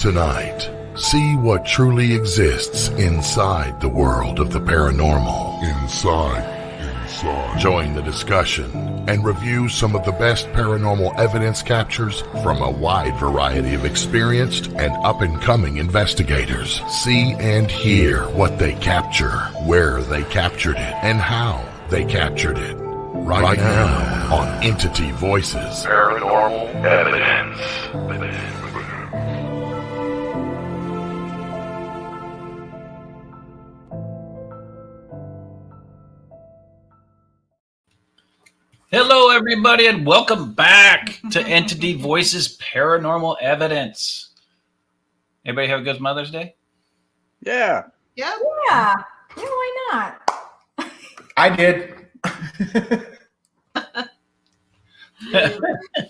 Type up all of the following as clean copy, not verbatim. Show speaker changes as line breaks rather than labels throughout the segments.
Tonight, see what truly exists inside the world of the paranormal. Inside. Join the discussion and review some of the best paranormal evidence captures from a wide variety of experienced and up-and-coming investigators. See and hear what they capture, where they captured it, and how they captured it. Right now on Entity Voices Paranormal Evidence.
Hello, everybody, and welcome back to Entity Voices Paranormal Evidence. Everybody have a good Mother's Day?
Yeah.
Yeah. Yeah. Yeah, why not?
I did.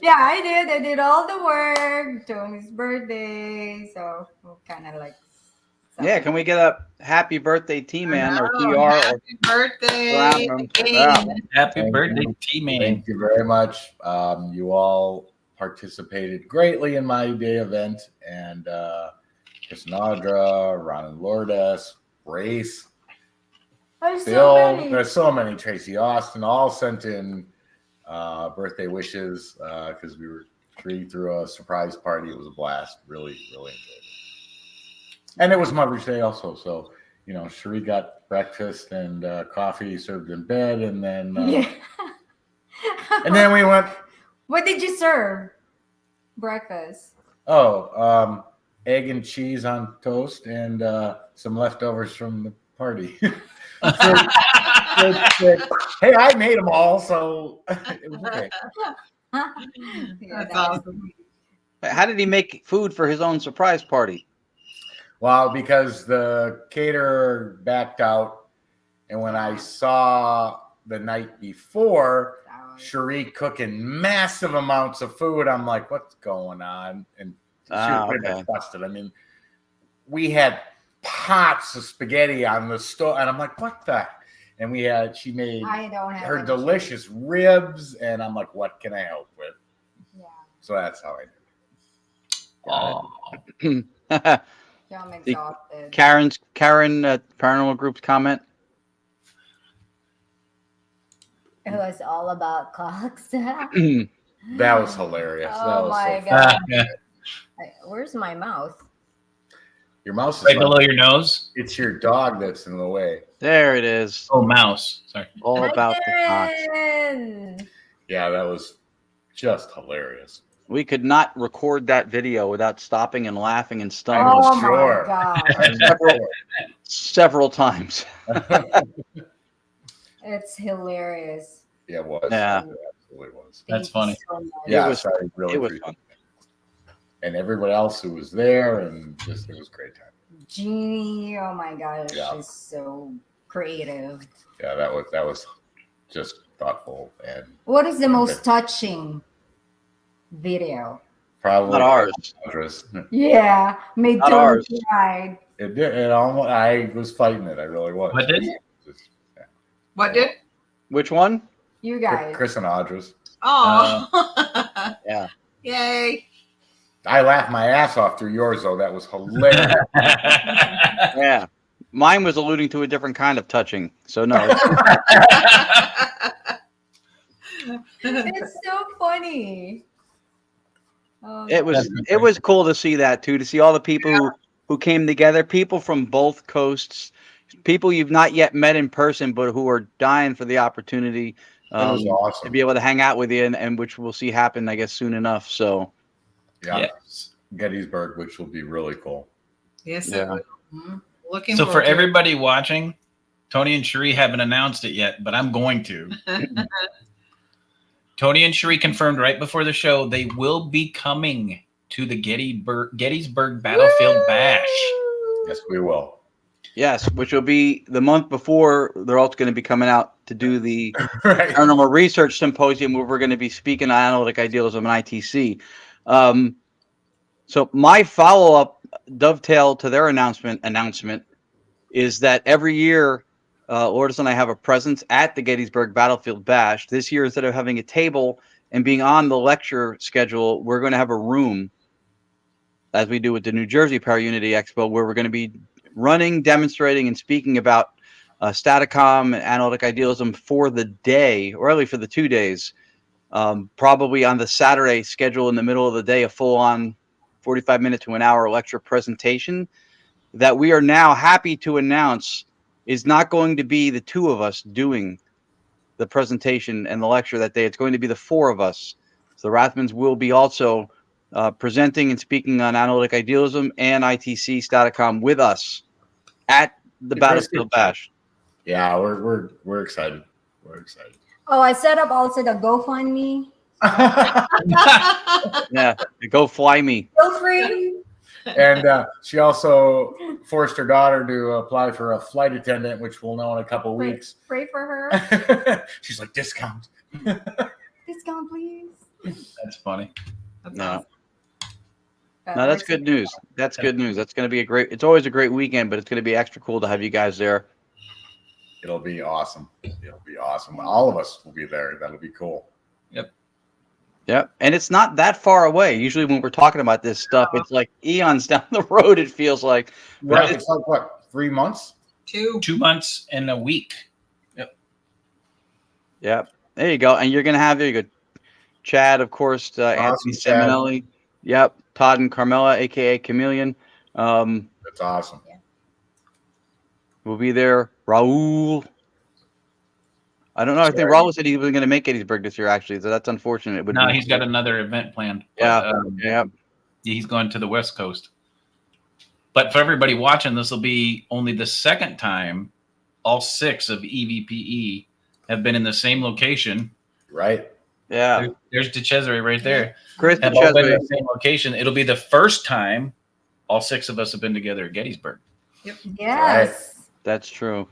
Yeah, I did. I did all the work. Tony's birthday. So we'll kind of like.
Yeah, can we get a happy birthday, T-Man, or TR?
Happy birthday.
Happy birthday, T-Man.
Thank you very much. You all participated greatly in my day event, and Cassandra, Ron and Lourdes, Race,
There's
Bill.
so many.
There's so many. Tracy Austin all sent in birthday wishes because we threw a surprise party. It was a blast. Really enjoyed it. And it was Mother's Day also, so Cherie got breakfast and coffee served in bed, and then and then we went.
What did you serve? Breakfast.
Oh, egg and cheese on toast, and some leftovers from the party. Hey, I made them all, so it was okay.
Yeah,
That's awesome.
How did he make food for his own surprise party?
Well, because the caterer backed out, and when I saw the night before Cherie cooking massive amounts of food, I'm like, what's going on? And she was pretty much busted. I mean, we had pots of spaghetti on the stove, and I'm like, what the? And she made her delicious ribs, and I'm like, what can I help with?
Yeah.
So that's how I did it.
Oh.
Yeah, I'm exhausted.
Karen, Paranormal Group's comment.
It was all about cocks.
That was hilarious.
Oh
that was
my
so
god. Where's my mouth?
Your mouse is
Right below your nose?
It's your dog that's in the way.
There it is.
Oh, mouse. Sorry.
All about the cocks.
Yeah, that was just hilarious.
We could not record that video without stopping and laughing and stumbling.
Oh
sure.
my god.
several times.
It's hilarious.
Yeah, it was.
Yeah.
It absolutely was.
That's funny.
So much.
Yeah,
It was-
I really
it was
appreciate
fun.
it. And everybody else who was there, and it was a great time.
Jeannie, oh my god,
Yeah.
she's so creative.
Yeah, that was just thoughtful and
What is the most touching video?
probably
Not ours.
Yeah, made
Not
Tony
ours.
cried.
It did. It almost. I was fighting it. I really was.
What did?
Just, yeah.
What did?
Which one?
You guys.
Chris and Audra's.
Oh.
Yeah.
Yay.
I laughed my ass off through yours, though. That was hilarious.
Yeah. Mine was alluding to a different kind of touching. So no.
It's so funny. Oh,
It was cool to see that too, to see all the people who came together, people from both coasts, people you've not yet met in person, but who are dying for the opportunity
was awesome.
to be able to hang out with you, and which we'll see happen, I guess, soon enough. So
Yeah.
Yes.
Gettysburg, which will be really cool.
Yes.
Yeah.
Looking
So
forward
for
to it.
everybody watching, Tony and Cherie haven't announced it yet, but I'm going to. Tony and Cherie confirmed right before the show they will be coming to the Gettysburg Battlefield Bash.
Yes, we will.
yes, which will be the month before they're all going to be coming out to do the
Right.
Paranormal Research Symposium, where we're going to be speaking on analytic idealism and ITC. So my follow-up dovetail to their announcement is that every year, Lourdes and I have a presence at the Gettysburg Battlefield Bash. This year, instead of having a table and being on the lecture schedule, we're going to have a room as we do with the New Jersey Paraunity Expo, where we're going to be running, demonstrating, and speaking about Staticom and analytic idealism for the day, or really for the 2 days. Probably on the Saturday schedule in the middle of the day, a full-on 45-minute to an hour lecture presentation that we are now happy to announce is not going to be the two of us doing the presentation and the lecture that day. It's going to be the four of us. So the Rathmans will be also presenting and speaking on analytic idealism and ITC Staticom with us at the Battlefield Bash.
Yeah, we're excited. We're excited.
Oh, I set up also the GoFundMe.
Yeah, go fly me.
Feel free.
And she also forced her daughter to apply for a flight attendant, which we'll know in a couple weeks.
Pray for her.
She's like, discount.
Discount, please.
That's funny.
No, that's good news. That's good news. That's going to be it's always a great weekend, but it's going to be extra cool to have you guys there.
It'll be awesome. It'll be awesome. All of us will be there. That'll be cool.
Yep. And it's not that far away. Usually when we're talking about this stuff, it's like eons down the road, it feels like.
Right. It's like, what, 3 months?
2
months and a week.
Yep. There you go. And you're going to have, there you go, Chad, of course, Anthony Seminelli. Yep. Todd and Carmela, a.k.a. Chameleon.
That's awesome.
We'll be there. Raul. I don't know. I think Raul said he was going to make Gettysburg this year, actually. So that's unfortunate. But
No, he's got another event planned.
Yeah.
He's going to the West Coast. But for everybody watching, this will be only the second time all 6 of EVPE have been in the same location.
Right.
Yeah.
There's DeCesare right there.
Chris
Have all been in
DeCesare.
the same location. It'll be the first time all 6 of us have been together at Gettysburg.
Yes.
That's true.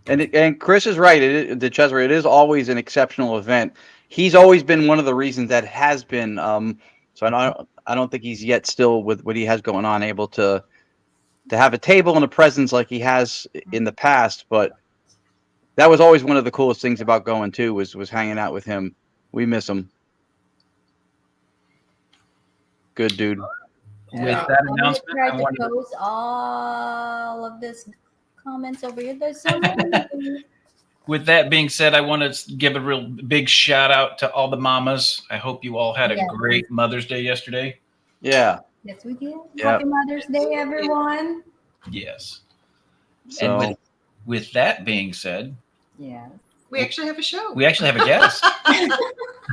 And Chris is right. DeCesare, it is always an exceptional event. He's always been one of the reasons that has been. So I don't think he's yet still with what he has going on able to have a table and a presence like he has in the past. But that was always one of the coolest things about going too was hanging out with him. We miss him. Good dude.
With that announcement,
Try
I
to
wanted
post all of this comments over here. There's so many.
With that being said, I want to give a real big shout out to all the mamas. I hope you all had a great Mother's Day yesterday.
Yeah.
Yes, we did.
Yep.
Happy Mother's Day, everyone.
Yes.
So
And with that being said,
Yeah.
We actually have a show.
we actually have a guest.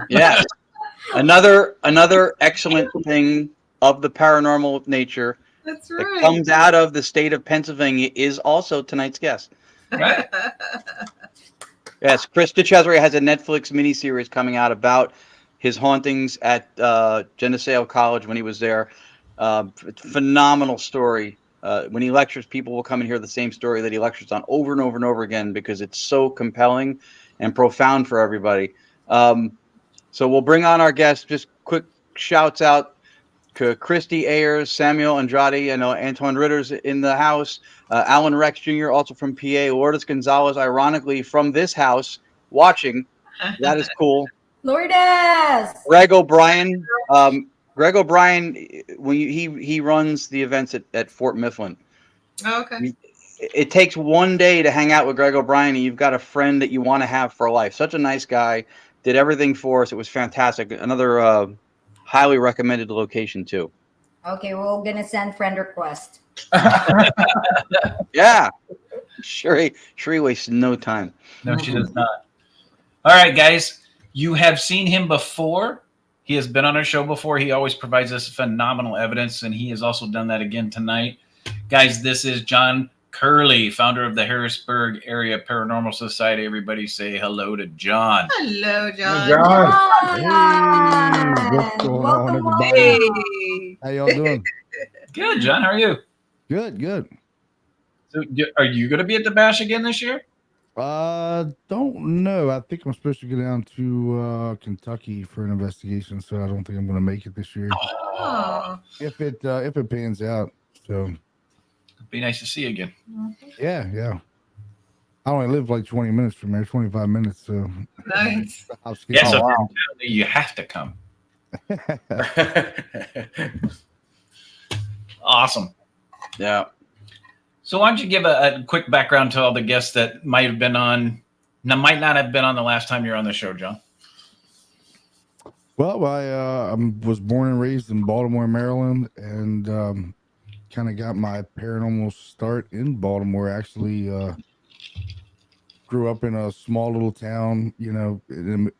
yeah. Another excellent thing of the paranormal nature
That's
that
right.
comes out of the state of Pennsylvania is also tonight's guest.
Right.
Yes, Chris DeCesare has a Netflix miniseries coming out about his hauntings at Geneseo College when he was there. Phenomenal story. When he lectures, people will come and hear the same story that he lectures on over and over and over again because it's so compelling and profound for everybody. So we'll bring on our guests. Just quick shouts out to Christy Ayers, Samuel Andrade, I know Antoine Ritter's in the house, Alan Rex Jr., also from PA, Lourdes Gonzalez, ironically from this house, watching. That is cool.
Lourdes.
Greg O'Brien. Greg O'Brien, when he runs the events at Fort Mifflin.
Oh, okay.
It takes one day to hang out with Greg O'Brien, and you've got a friend that you want to have for life. Such a nice guy. Did everything for us. It was fantastic. Another highly recommended location, too.
Okay, we're going to send friend request.
Yeah. Sure he wastes no time.
No, she does not. All right, guys. You have seen him before. He has been on our show before. He always provides us phenomenal evidence, and he has also done that again tonight. Guys, this is John Curley, founder of the Harrisburg Area Paranormal Society. Everybody say hello to John.
Hello, John.
Hey, what's going on, everybody?
Hey.
How y'all doing?
Good, John. How are you?
Good.
So, are you going to be at the Bash again this year?
Don't know. I think I'm supposed to go down to Kentucky for an investigation, so I don't think I'm going to make it this year.
Oh.
If it pans out. So
It'd be nice to see you again.
yeah. I only live like 20 minutes from there, 25 minutes. So
Nice.
I'll skip.
Yeah, so
wow.
you have to come. Awesome.
Yeah.
So why don't you give a quick background to all the guests that might have been on, might not have been on the last time you're on the show, John?
Well, I was born and raised in Baltimore, Maryland, and kind of got my paranormal start in Baltimore. Actually, grew up in a small little town. You know,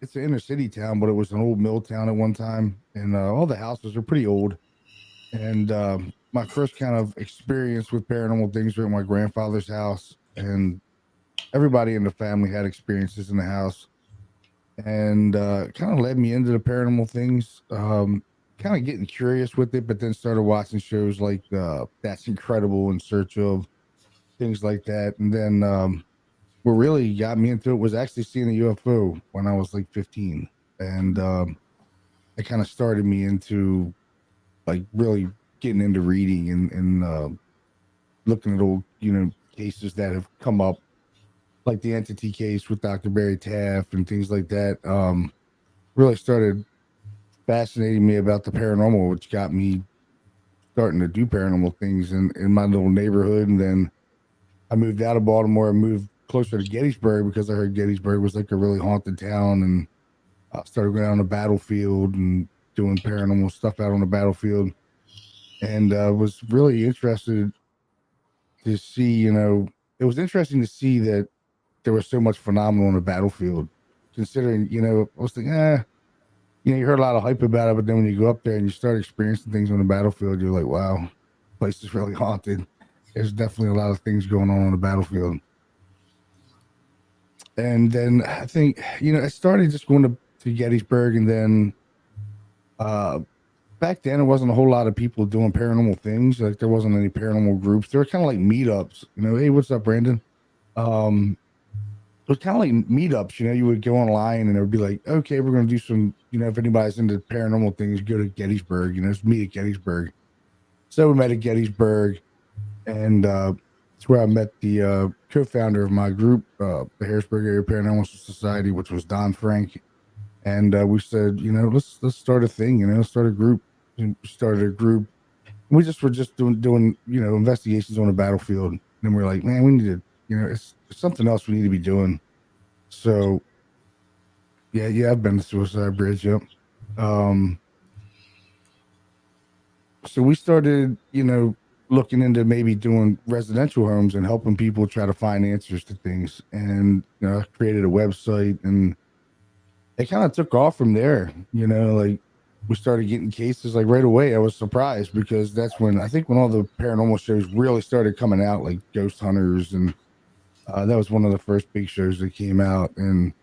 it's an inner city town, but it was an old mill town at one time, and all the houses are pretty old. And my first kind of experience with paranormal things were at my grandfather's house, and everybody in the family had experiences in the house, and kind of led me into the paranormal things. Kind of getting curious with it, but then started watching shows like That's Incredible, In Search Of, things like that. And then what really got me into it was actually seeing a UFO when I was like 15, and it kind of started me into like really getting into reading and looking at old, cases that have come up, like the Entity case with Dr. Barry Taft and things like that. Really started fascinating me about the paranormal, which got me starting to do paranormal things in my little neighborhood. And then I moved out of Baltimore and moved closer to Gettysburg because I heard Gettysburg was like a really haunted town, and I started going on the battlefield and doing paranormal stuff out on the battlefield. And was really interested to see, it was interesting to see that there was so much phenomenal on the battlefield, considering, I was thinking, you heard a lot of hype about it, but then when you go up there and you start experiencing things on the battlefield, you're like, wow, the place is really haunted. There's definitely a lot of things going on the battlefield. And then I think, I started just going to Gettysburg, and then back then, there wasn't a whole lot of people doing paranormal things. Like, there wasn't any paranormal groups. There were kind of like meetups. Hey, what's up, Brandon? It was kind of like meetups. You would go online, and it would be like, okay, we're going to do some. If anybody's into paranormal things, go to Gettysburg. Just meet at Gettysburg. So we met at Gettysburg, and it's where I met the co-founder of my group, the Harrisburg Area Paranormal Society, which was Don Frank. And we said, let's start a thing. Let's start a group. And started a group. We just were just doing investigations on the battlefield. And then we're like, man, we need to, it's something else we need to be doing. So yeah, I've been to Suicide Bridge. Yep. So we started, looking into maybe doing residential homes and helping people try to find answers to things. And I created a website, and it kind of took off from there. Like, we started getting cases like right away. I was surprised because that's when all the paranormal shows really started coming out, like Ghost Hunters, and that was one of the first big shows that came out, and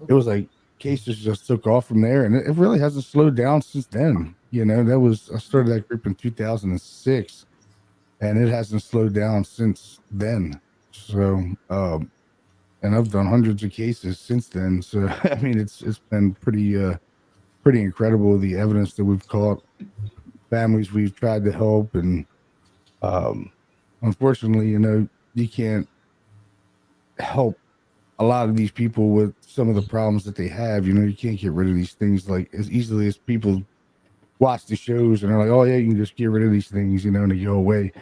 it was like cases just took off from there, and it really hasn't slowed down since then. I started that group in 2006, and it hasn't slowed down since then. So and I've done hundreds of cases since then. So I mean, it's been pretty incredible, the evidence that we've caught, families we've tried to help, and unfortunately, you can't help a lot of these people with some of the problems that they have. You can't get rid of these things like as easily as people watch the shows and they're like, oh yeah, you can just get rid of these things, and they go away.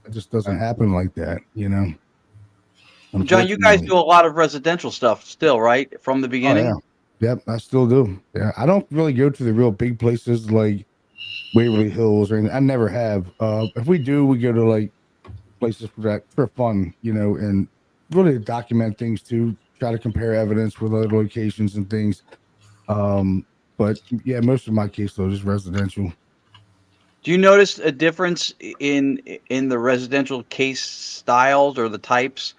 It just doesn't happen like that.
John, you guys do a lot of residential stuff still, right? From the beginning?
Oh, yeah. Yep, I still do. Yeah, I don't really go to the real big places like Waverly Hills or anything. I never have. If we do, we go to like places for fun, and really document things too. Try to compare evidence with other locations and things. But yeah, most of my caseload is residential.
Do you notice a difference in the residential case styles or the types?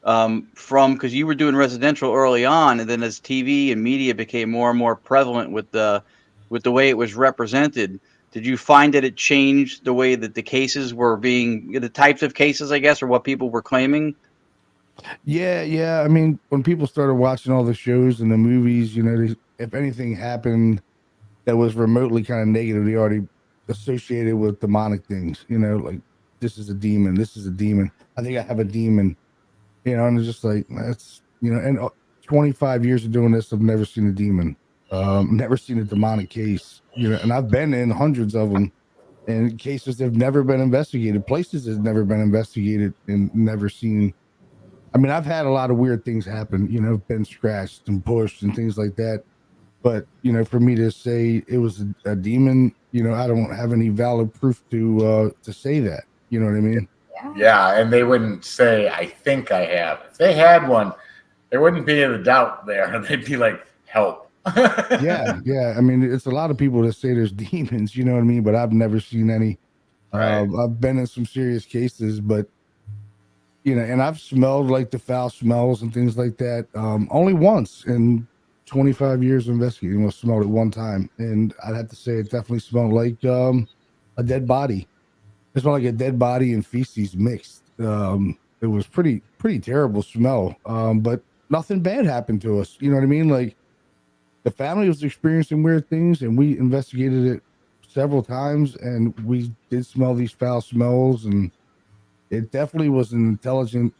Because you were doing residential early on, and then as TV and media became more and more prevalent with the way it was represented, did you find that it changed the way that the cases were the types of cases, I guess, or what people were claiming?
Yeah. I mean, when people started watching all the shows and the movies, if anything happened that was remotely kind of negative, they already associated with demonic things. Like, this is a demon. This is a demon. I think I have a demon. And it's just like, that's, and 25 years of doing this, I've never seen a demon, never seen a demonic case, and I've been in hundreds of them, and cases that have never been investigated, places that have never been investigated and never seen. I mean, I've had a lot of weird things happen, you know, been scratched and pushed and things like that. But, you know, for me to say it was a demon, you know, I don't have any valid proof to say that. You know what I mean?
Yeah, and they wouldn't say, I think I have. If they had one, there wouldn't be any doubt there. They'd be like, help.
Yeah. I mean, it's a lot of people that say there's demons, you know what I mean? But I've never seen any.
Right.
I've been in some serious cases, but you know, and I've smelled like the foul smells and things like that. Only once in 25 years of investigating, I smelled it one time, and I'd have to say it definitely smelled like a dead body. It smelled like a dead body and feces mixed. It was pretty terrible smell. But nothing bad happened to us. You know what I mean? Like the family was experiencing weird things, and we investigated it several times, and we did smell these foul smells, and it definitely was an intelligent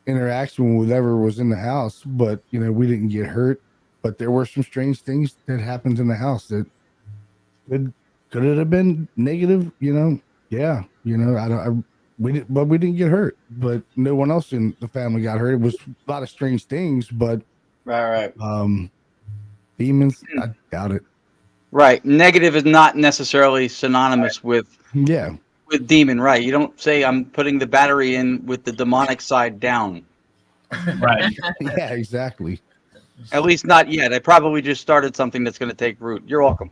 interaction with whoever was in the house. But you know, we didn't get hurt. But there were some strange things that happened in the house that could it have been negative? You know, yeah. You know, we didn't get hurt. But no one else in the family got hurt. It was a lot of strange things, but
Right.
Demons, I doubt it.
Right. Negative is not necessarily synonymous with demon. Right. You don't say I'm putting the battery in with the demonic side down.
Right.
Yeah, exactly.
At least not yet. I probably just started something that's going to take root. You're welcome.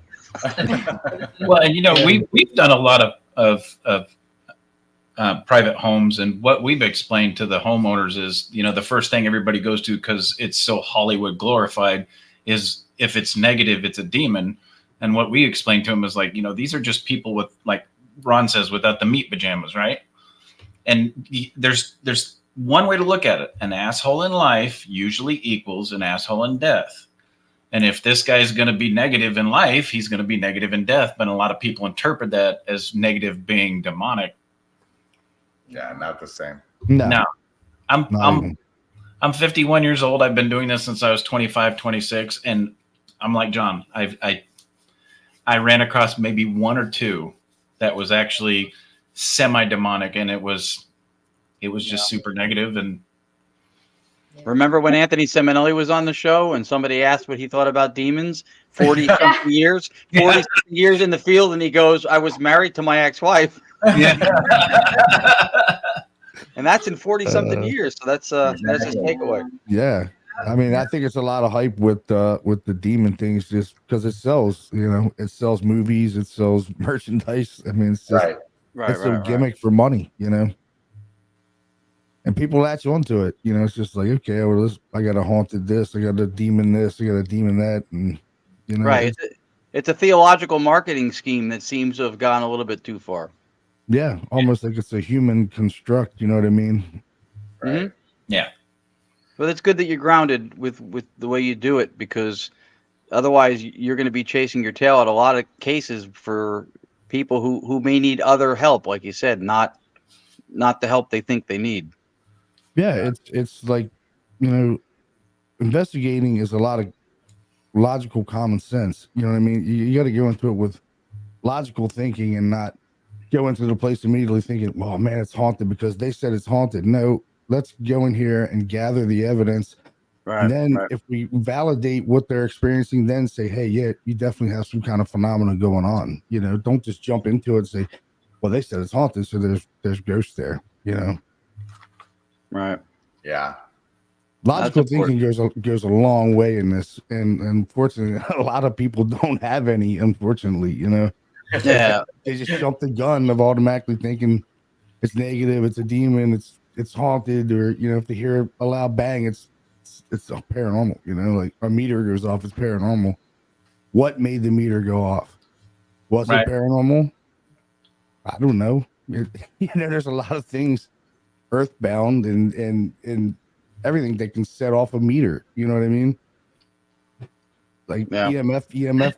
Well, and you know, we've done a lot of private homes, and what we've explained to the homeowners is, you know, the first thing everybody goes to, because it's so Hollywood glorified, is if it's negative, it's a demon. And what we explained to them is like, you know, these are just people with, like Ron says, without the meat pajamas, right? And there's one way to look at it. An asshole in life usually equals an asshole in death. And if this guy's going to be negative in life, he's going to be negative in death. But a lot of people interpret that as negative being demonic.
Yeah, not the same.
No. I'm 51 years old. I've been doing this since I was 25, 26. And I'm like John, I ran across maybe one or two that was actually semi-demonic, and it was just super negative. And
remember when Anthony Seminelli was on the show and somebody asked what he thought about demons? 40-something years, 40-something years in the field, and he goes, I was married to my ex-wife.
Yeah.
And that's in 40-something years. So that's his takeaway.
Yeah. I mean, I think it's a lot of hype with the demon things, just because it sells. You know, it sells movies, it sells merchandise. I mean, it's just it's a gimmick for money. You know, and people latch onto it. You know, it's just like, okay, well, I got a haunted this, I got a demon this, I got a demon that, and you know,
right. It's a theological marketing scheme that seems to have gone a little bit too far.
Yeah, almost like it's a human construct. You know what I mean?
Right.
Mm-hmm.
Yeah.
But it's good that you're grounded with the way you do it, because otherwise you're going to be chasing your tail at a lot of cases for people who may need other help, like you said, not the help they think they need.
Yeah, it's like, you know, investigating is a lot of logical common sense. You know what I mean? You got to go into it with logical thinking and not go into the place immediately thinking, well, man, it's haunted because they said it's haunted. No, let's go in here and gather the evidence. Right. And then if we validate what they're experiencing, then say, hey, yeah, you definitely have some kind of phenomenon going on. You know, don't just jump into it and say, well, they said it's haunted, so there's ghosts there, you know.
Right.
Yeah.
Logical thinking goes a long way in this. And unfortunately, a lot of people don't have any, unfortunately, you know.
Yeah.
They just jump the gun of automatically thinking it's negative, it's a demon, it's haunted, or you know, if they hear a loud bang, it's paranormal, you know, like a meter goes off, it's paranormal. What made the meter go off? Was it paranormal? I don't know. You know, there's a lot of things earthbound and everything that can set off a meter, you know what I mean? Like EMF.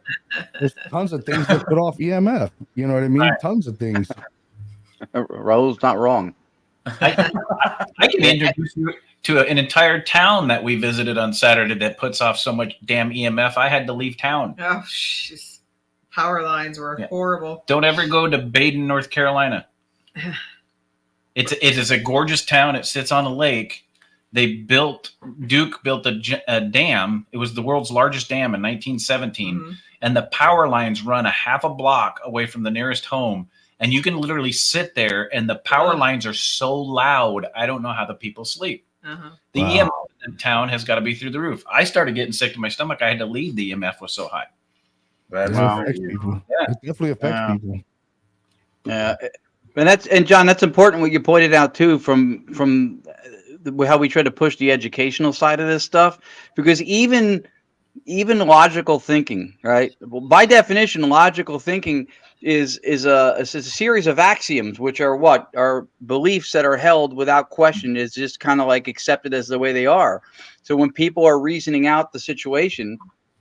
There's tons of things that put off EMF. You know what I mean? Right. Tons of things.
Raul's not wrong.
I can introduce you to an entire town that we visited on Saturday that puts off so much damn EMF. I had to leave town.
Oh, jeez. power lines were
Yeah.
horrible.
Don't ever go to Baden, North Carolina. It is a gorgeous town. It sits on a lake. Duke built a dam. It was the world's largest dam in 1917.
Mhm.
And the power lines run a half a block away from the nearest home. And you can literally sit there and the power lines are so loud. I don't know how the people sleep.
Uh-huh.
The
Wow.
EMF in town has got to be through the roof. I started getting sick to my stomach. I had to leave. The EMF was so high.
That's
It affects people.
Yeah.
It definitely affects
Yeah.
people.
Yeah, and John, that's important what you pointed out too from how we try to push the educational side of this stuff, because even logical thinking, right? Well, by definition, logical thinking is a series of axioms, which are what are beliefs that are held without question, is just kind of like accepted as the way they are. So when people are reasoning out the situation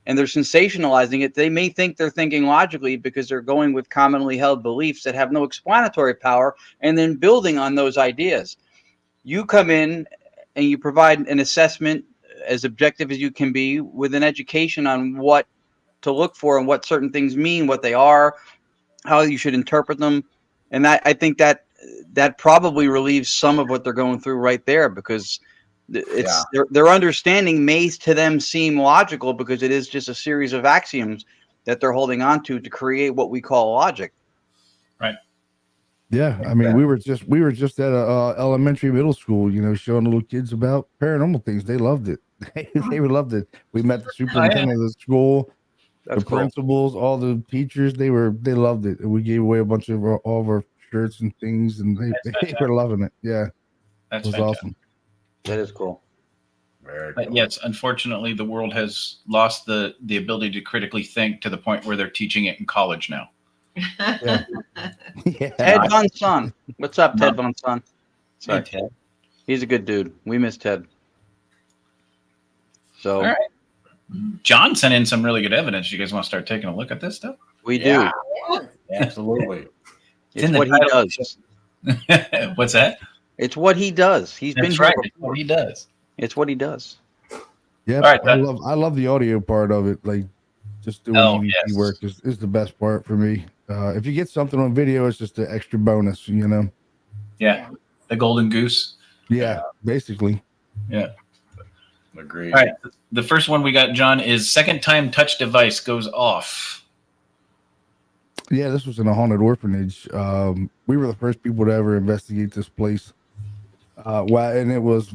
and they're sensationalizing it, they may think they're thinking logically because they're going with commonly held beliefs that have no explanatory power and then building on those ideas. You come in and you provide an assessment as objective as you can be with an education on what to look for and what certain things mean, what they are, how you should interpret them. And I think that probably relieves some of what they're going through right there, because it's their understanding may to them seem logical because it is just a series of axioms that they're holding on to create what we call logic.
Yeah, I mean, we were just at a elementary, middle school, showing little kids about paranormal things. They loved it. They loved it. We met the superintendent of the school,
That's
the principals, all the teachers. They loved it. And we gave away a bunch of all of our shirts and things, and they were loving it. Yeah,
That's
it was
fantastic.
awesome.
That is cool.
Very
But
cool.
yes, unfortunately, the world has lost the ability to critically think to the point where they're teaching it in college now.
Yeah.
Ted Von Son. What's up, Ted Von Son? Sorry.
Hey, Ted.
He's a good dude. We miss Ted. So
All right. John sent in some really good evidence. You guys want to start taking a look at this stuff?
we
Yeah.
do.
Absolutely.
It's
in the
what he
title.
does.
What's that?
It's what he does. He's been
That's
here
right.
before.
It's what he does.
It's what he does.
Yeah,
All right,
I love the audio part of it. Like just doing EVP
yes.
work is the best part for me. If you get something on video, it's just an extra bonus,
Yeah. The golden goose.
Yeah, basically.
Yeah.
Agreed.
All right. The first one we got, John, is second time touch device goes off.
Yeah, this was in a haunted orphanage. We were the first people to ever investigate this place. And it was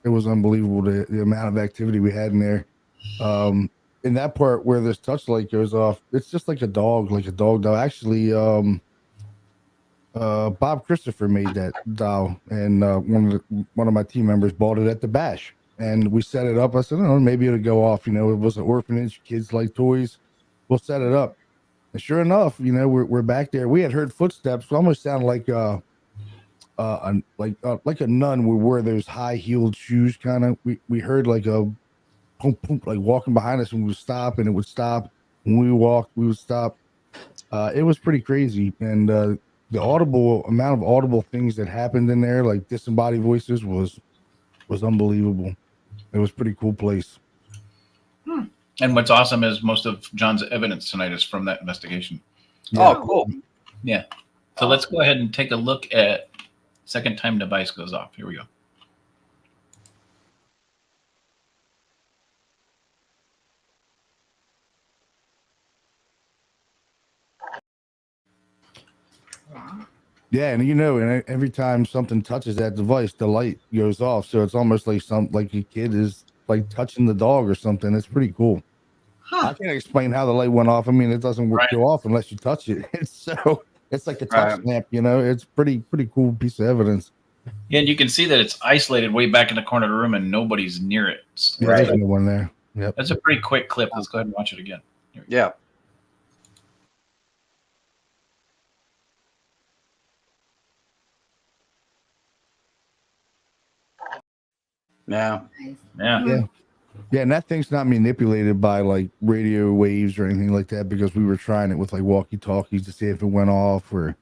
unbelievable the amount of activity we had in there. In that part where this touch light goes off, it's just like a dog doll. Actually, Bob Christopher made that doll, and one of my team members bought it at the bash, and we set it up. I said, "Oh, maybe it'll go off." It was an orphanage, kids like toys. We'll set it up. And sure enough, we're back there. We had heard footsteps. It almost sounded like a nun would wear those high-heeled shoes. Kind of. We heard like a boom, boom, like walking behind us, and we would stop, and it would stop. When we walked, we would stop. It was pretty crazy, and the amount of audible things that happened in there, like disembodied voices, was unbelievable. It was a pretty cool place.
And what's awesome is most of John's evidence tonight is from that investigation.
Yeah.
Oh, cool.
Yeah. So let's go ahead and take a look at second time device goes off. Here we go.
Yeah, and every time something touches that device, the light goes off. So it's almost like a kid is like touching the dog or something. It's pretty cool. I can't explain how the light went off. I mean, it doesn't go off unless you touch it. It's like a touch lamp, It's pretty cool piece of evidence.
Yeah, and you can see that it's isolated way back in the corner of the room and nobody's near it.
Yeah, there's no one there. Yep.
That's a pretty quick clip. Let's go ahead and watch it again.
Yeah. Yeah.
Yeah.
Yeah, and that thing's not manipulated by like radio waves or anything like that, because we were trying it with like walkie-talkies to see if it went off, and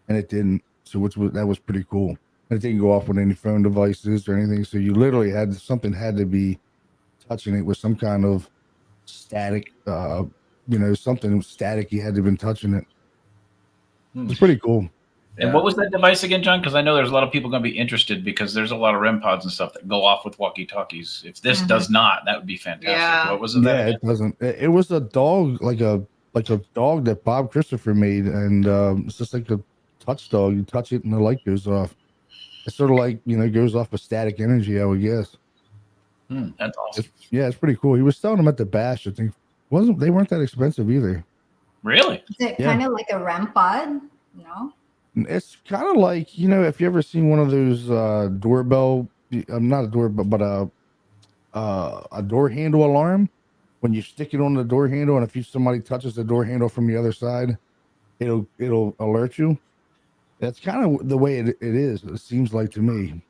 it didn't. So that was pretty cool. It didn't go off with any phone devices or anything. So you literally had to be touching it with some kind of static something static. He had to have been touching it.
Hmm.
It's pretty cool.
And what was that device again, John? Because I know there's a lot of people going to be interested because there's a lot of REM pods and stuff that go off with walkie-talkies. If this does not, that would be fantastic.
Yeah.
What was it?
Yeah, it doesn't. It was a dog, like a dog that Bob Christopher made, and it's just like a touch dog. You touch it, and the light goes off. It's sort of like goes off of static energy, I would guess.
That's awesome.
It's pretty cool. He was selling them at the Bash. I think they weren't that expensive either.
Really?
Is it kind of like a REM pod? No.
It's kind of like if you ever seen one of those doorbell, not a doorbell, but a door handle alarm. When you stick it on the door handle, and if somebody touches the door handle from the other side, it'll alert you. That's kind of the way it is. It seems like to me.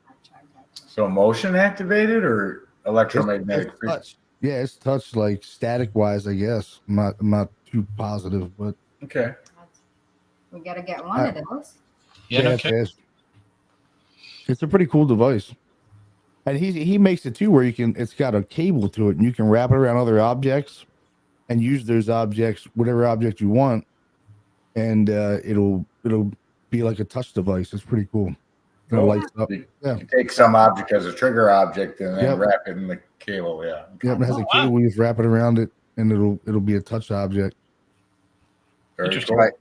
So motion activated or electromagnetic?
It's touch. Yeah, it's touch, like static wise, I guess. I'm not too positive, but
Okay.
We gotta get one of those.
Yeah,
it's a pretty cool device. And he makes it too where it's got a cable to it, and you can wrap it around other objects and use those objects, whatever object you want, and it'll be like a touch device. It's pretty cool. It lights up.
You
Yeah.
take some object as a trigger object and then wrap it in the cable. Yeah.
Yep, it has a cable. You just wrap it around it, and it'll be a touch object.
Very
Interesting.
cool.
Right.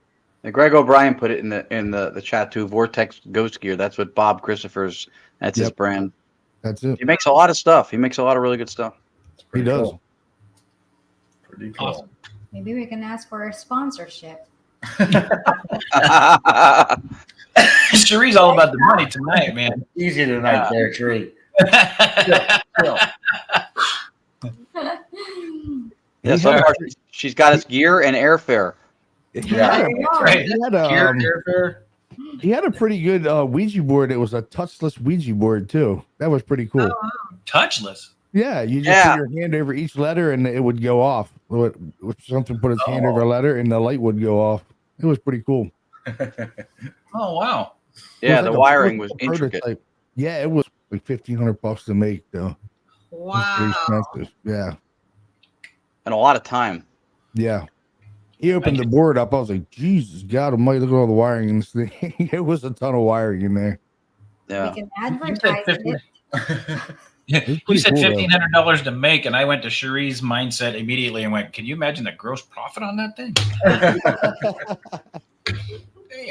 And Greg O'Brien put it in the chat too. Vortex Ghost Gear. That's what Bob Christopher's. That's his brand.
That's it.
He makes a lot of stuff. He makes a lot of really good stuff.
He does.
Cool. Pretty cool.
Awesome.
Maybe we can ask for a sponsorship.
Cherie's all about the money tonight, man.
Easy tonight, there, Tree. Chill.
Yeah, so far she's got us gear and airfare.
Yeah.
That's right.
He had a pretty good Ouija board. It was a touchless Ouija board too. That was pretty cool.
Touchless.
Yeah, you just put your hand over each letter and it would go off. If something put its hand over a letter and the light would go off. It was pretty cool.
Oh wow.
Yeah,
the
wiring was intricate.
Prototype. Yeah, it was like $1,500 to make though.
Wow.
It was pretty expensive. Yeah.
And a lot of time.
Yeah. He opened the board up. I was like, Jesus God almighty, look at all the wiring in this thing. It was a ton of wiring in there.
Yeah.
We can advertise it.
You said $1,500 to make, and I went to Cherie's mindset immediately and went, "Can you imagine the gross profit on that thing?"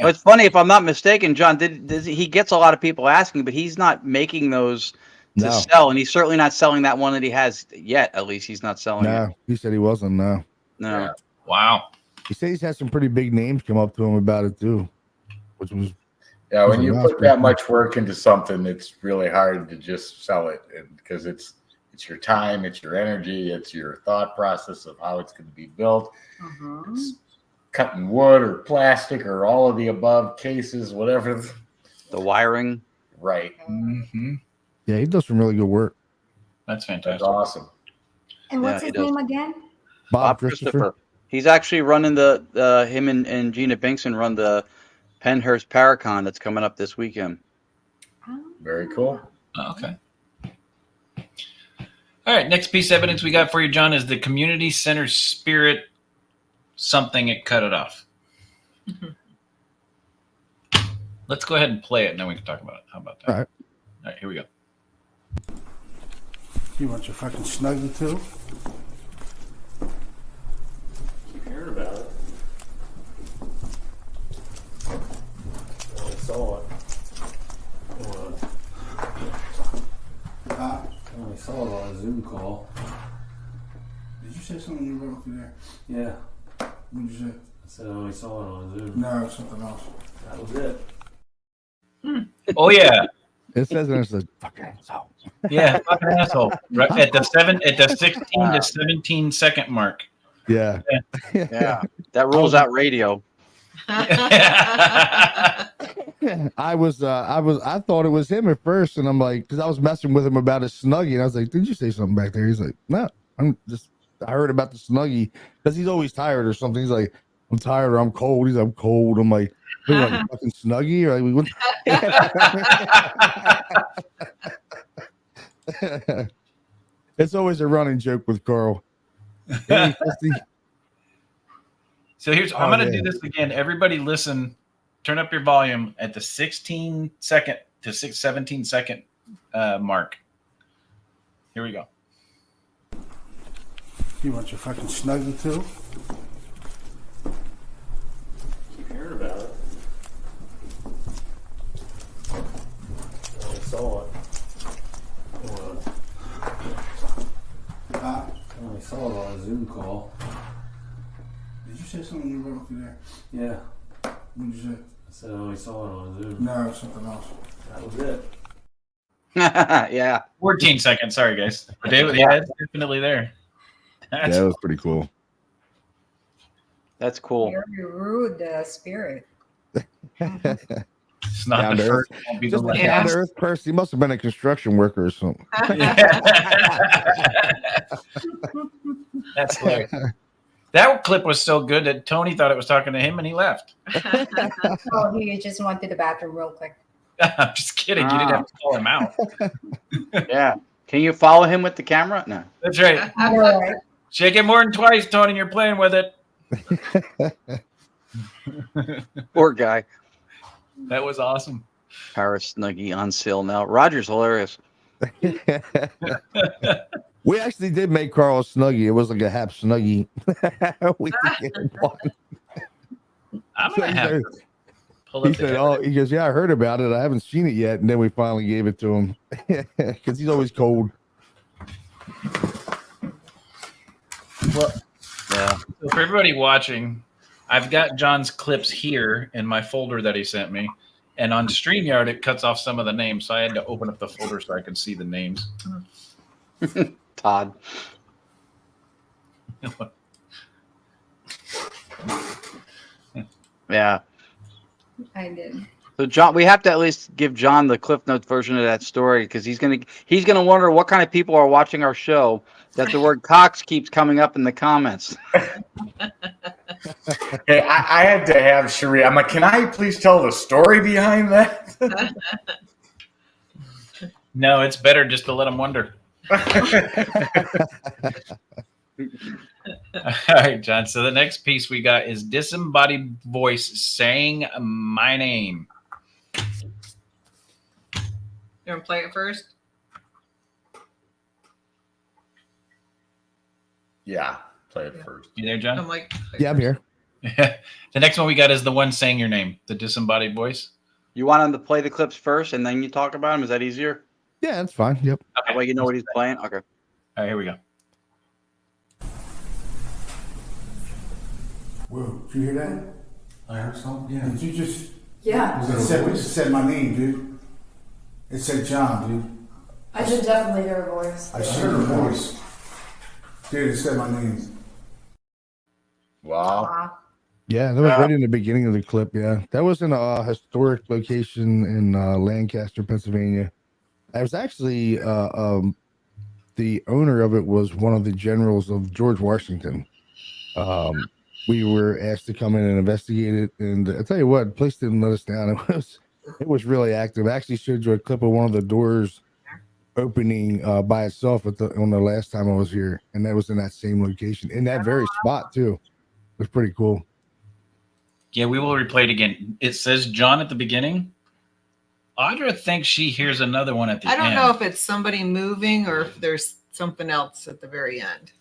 Well, it's funny, if I'm not mistaken, John, he gets a lot of people asking, but he's not making those to sell, and he's certainly not selling that one that he has yet. At least he's not selling it.
He said he wasn't. No.
Yeah.
Wow.
He said he's had some pretty big names come up to him about it too, which was.
Yeah, when you put that much work into something, it's really hard to just sell it because it's your time, it's your energy, it's your thought process of how it's going to be built. It's cutting wood or plastic or all of the above, cases, whatever.
The wiring.
Right.
Mm-hmm.
Yeah, he does some really good work.
That's fantastic.
That's awesome.
And what's his name again?
Bob Christopher.
He's actually running him and Gina Binkson run the Penhurst Paracon that's coming up this weekend.
Very cool.
Okay. All right. Next piece of evidence we got for you, John, is the community center spirit. Something it cut it off. Let's go ahead and play it, and then we can talk about it. How about that?
All right.
All right. Here we go.
You want your fucking snuggie too?
Heard about it. I saw it. I only saw it on a Zoom call.
Did you say something you wrote through there?
Yeah.
What did you say?
I said I only saw it on Zoom.
No, something else.
That was it.
Oh yeah.
It says it's a fucking asshole.
Yeah, fucking asshole. Right at the 16 to 17 second mark.
Yeah.
Yeah. That rules out radio.
I thought it was him at first, and I'm like, because I was messing with him about his snuggie, and I was like, did you say something back there? He's like, no, I heard about the snuggie because he's always tired or something. He's like, I'm tired or I'm cold. He's like, I'm cold. I'm like, what, like a fucking snuggie? Or like, It's always a running joke with Carl. Hey,
So I'm going to do this again. Everybody listen, turn up your volume at the 16-second to 17-second mark. Here we go.
You want your fucking snuggie too?
Keep hearing about it. I saw it. I only saw it on a Zoom call.
Did you say something you wrote through there?
Yeah.
What did you say?
I said I only saw it on Zoom.
No, it was something else.
That was it.
Yeah.
14 seconds. Sorry, guys. David, yeah, it's definitely there.
Yeah, that was pretty cool.
That's cool.
Very rude spirit.
It's not
Down
the
to
first.
earth.
Won't be
Just
the
a
last.
down to earth person. He must have been a construction worker or something.
That's hilarious. That clip was so good that Tony thought it was talking to him and he left.
Oh, he just went to the bathroom real quick.
I'm just kidding. You didn't have to call him out.
Yeah. Can you follow him with the camera? No.
That's right.
All right.
Shake it more than twice, Tony. You're playing with it.
Poor guy.
That was awesome.
Paris Snuggie on sale now. Roger's hilarious.
We actually did make Carl a Snuggie. It was like a half Snuggie. We did get one.
I'm going to have to pull
He
up
said,
the
"Oh, he goes, yeah, I heard about it. I haven't seen it yet." And then we finally gave it to him because he's always cold.
Well,
Yeah.
so for everybody watching, I've got John's clips here in my folder that he sent me. And on StreamYard, it cuts off some of the names. So I had to open up the folder so I could see the names.
Todd. Yeah.
I did.
So John, we have to at least give John the Cliff Notes version of that story because he's gonna wonder what kind of people are watching our show that the word Cox keeps coming up in the comments.
Hey, I had to have Cherie. I'm like, can I please tell the story behind that?
No, it's better just to let them wonder. All right, John. So the next piece we got is disembodied voice saying my name.
You want to play it first?
Yeah, play it first.
You there, John?
I'm like,
Yeah, I'm here.
The next one we got is the one saying your name, the disembodied voice.
You want him to play the clips first and then you talk about him? Is that easier?
Yeah, that's fine. Yep.
That way you know what he's playing? Okay.
All right, here we go.
Whoa, did you hear that?
I heard something. Yeah.
Did you just?
Yeah.
It said my name, dude. It said John, dude.
I should definitely hear a voice.
I heard a voice. Dude, it said my name.
Wow.
Wow.
Yeah, that was right in the beginning of the clip. Yeah, that was in a historic location in Lancaster, Pennsylvania. I was actually the owner of it was one of the generals of George Washington. We were asked to come in and investigate it, and I tell you what, the place didn't let us down. It was really active. I actually showed you a clip of one of the doors opening by itself on the last time I was here, and that was in that same location, in that very spot too. It was pretty cool.
Yeah, we will replay it again. It says John at the beginning. Audra thinks she hears another one at the end.
I don't know if it's somebody moving or if there's something else at the very end.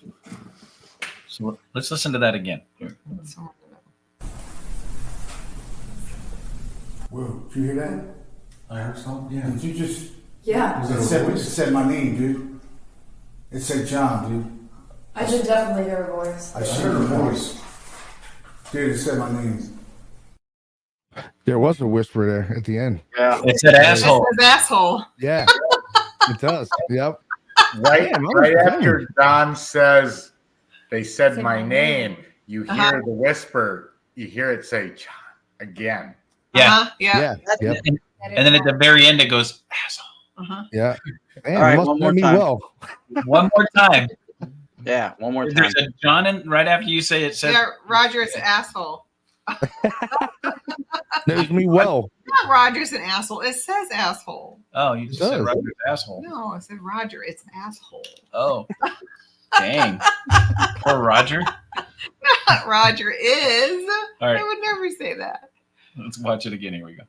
So let's listen to that again. Here.
Someone-
Whoa, did you hear that?
I heard something. Yeah.
Did you just?
Yeah.
It said my name, dude. It said John, dude.
I should definitely hear a voice.
I heard a voice. Dude, it said my name.
There was a whisper there at the end.
Yeah.
It said asshole.
It says asshole.
Yeah, it does. Yep.
Right,
Damn,
right
that was
after Don says, they said
Said
my
my
name, you hear the whisper, you hear it say John again.
Yeah.
Uh-huh. Yeah.
Yeah. Yep.
And then at the very end, it goes asshole.
Uh-huh.
Yeah. Man,
All right,
must
one
know
more
me
time.
well.
One more time.
Yeah. One more time.
There's a John, and right after you say it says
Yeah, Roger's an asshole.
Knows me well.
Not Roger's an asshole. It says asshole.
Oh, you just
It
said
does.
Roger's asshole.
No, it said Roger. It's asshole.
Oh. Dang. Poor Roger.
Roger is.
All right.
I would never say that.
Let's watch it again. Here we go.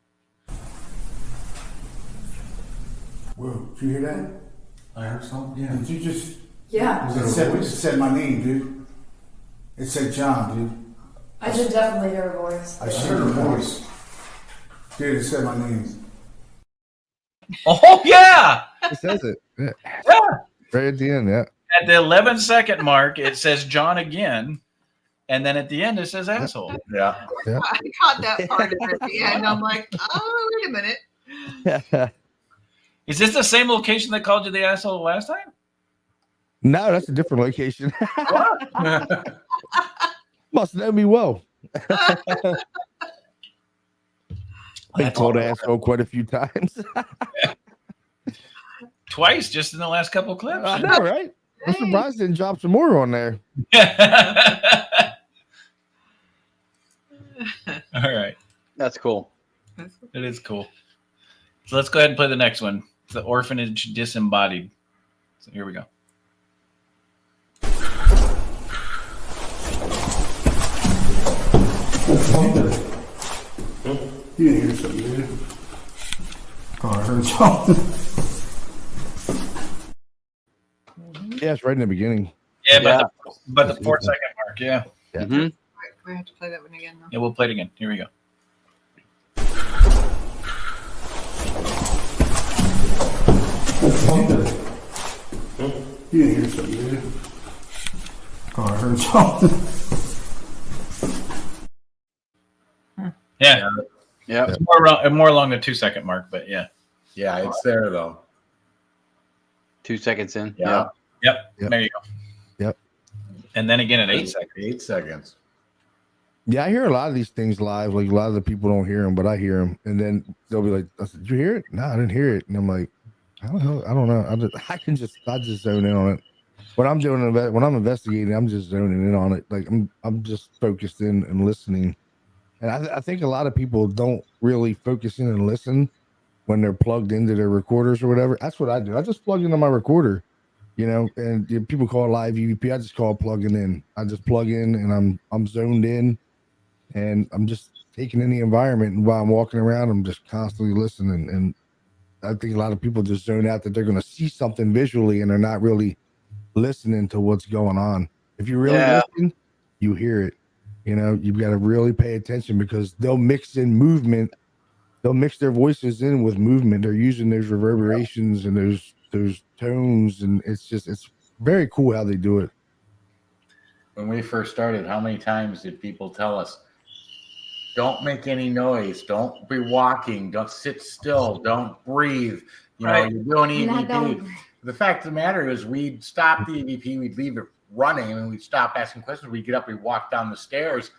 Whoa, did you hear that?
I heard something. Yeah.
Did you just?
Yeah,
It said my name, dude. It said John, dude.
I should definitely hear a voice.
I heard her voice. Dude, it said my name.
Oh, yeah.
It says it. Yeah.
Yeah.
Right at the end, yeah.
At the 11-second mark, it says John again. And then at the end, it says asshole.
Yeah.
Yeah.
I caught that part of it at the end. I'm like, oh, wait a minute.
Is this the same location that called you the asshole last time?
No, that's a different location. Must know me well. I told asshole quite a few times.
Twice, just in the last couple clips.
I know, right? I'm surprised they didn't drop some more on there.
All right.
That's cool.
It is cool. So let's go ahead and play the next one. It's the orphanage disembodied. So here we go.
You didn't hear something, did you? Oh, I heard something.
Yeah, it's right in the beginning.
Yeah,
Yeah.
but the 4-second mark. Yeah.
Mm-hmm.
Right, we have to play that one again, though.
Yeah, we'll play it again. Here we go.
You didn't hear something, did you? Oh, I heard something.
Yeah.
Yeah.
It's more along the 2-second mark, but yeah.
Yeah, it's there though.
2 seconds in.
Yeah.
Yep.
Yep.
There you go.
Yep.
And then again at 8 seconds.
8 seconds.
Yeah, I hear a lot of these things live. Like a lot of the people don't hear them, but I hear them. And then they'll be like, I said, "Did you hear it?" No, I didn't hear it. And I'm like, I don't know. I just zone in on it. When I'm investigating, I'm just zoning in on it. Like I'm just focused in and listening. And I think a lot of people don't really focus in and listen when they're plugged into their recorders or whatever. That's what I do. I just plug into my recorder, and people call it live EVP. I just call it plugging in. I just plug in and I'm zoned in, and I'm just taking in the environment. And while I'm walking around, I'm just constantly listening. And I think a lot of people just zone out that they're going to see something visually and they're not really listening to what's going on. If you really listen, you hear it. You've got to really pay attention because they'll mix in movement. They'll mix their voices in with movement. They're using those reverberations and those tones, and it's very cool how they do it.
When we first started, how many times did people tell us, don't make any noise, don't be walking, don't sit still, don't breathe, you're doing EVP. The fact of the matter is we'd stop the EVP, we'd leave it running, and we'd stop asking questions. We'd get up, we'd walk down the stairs.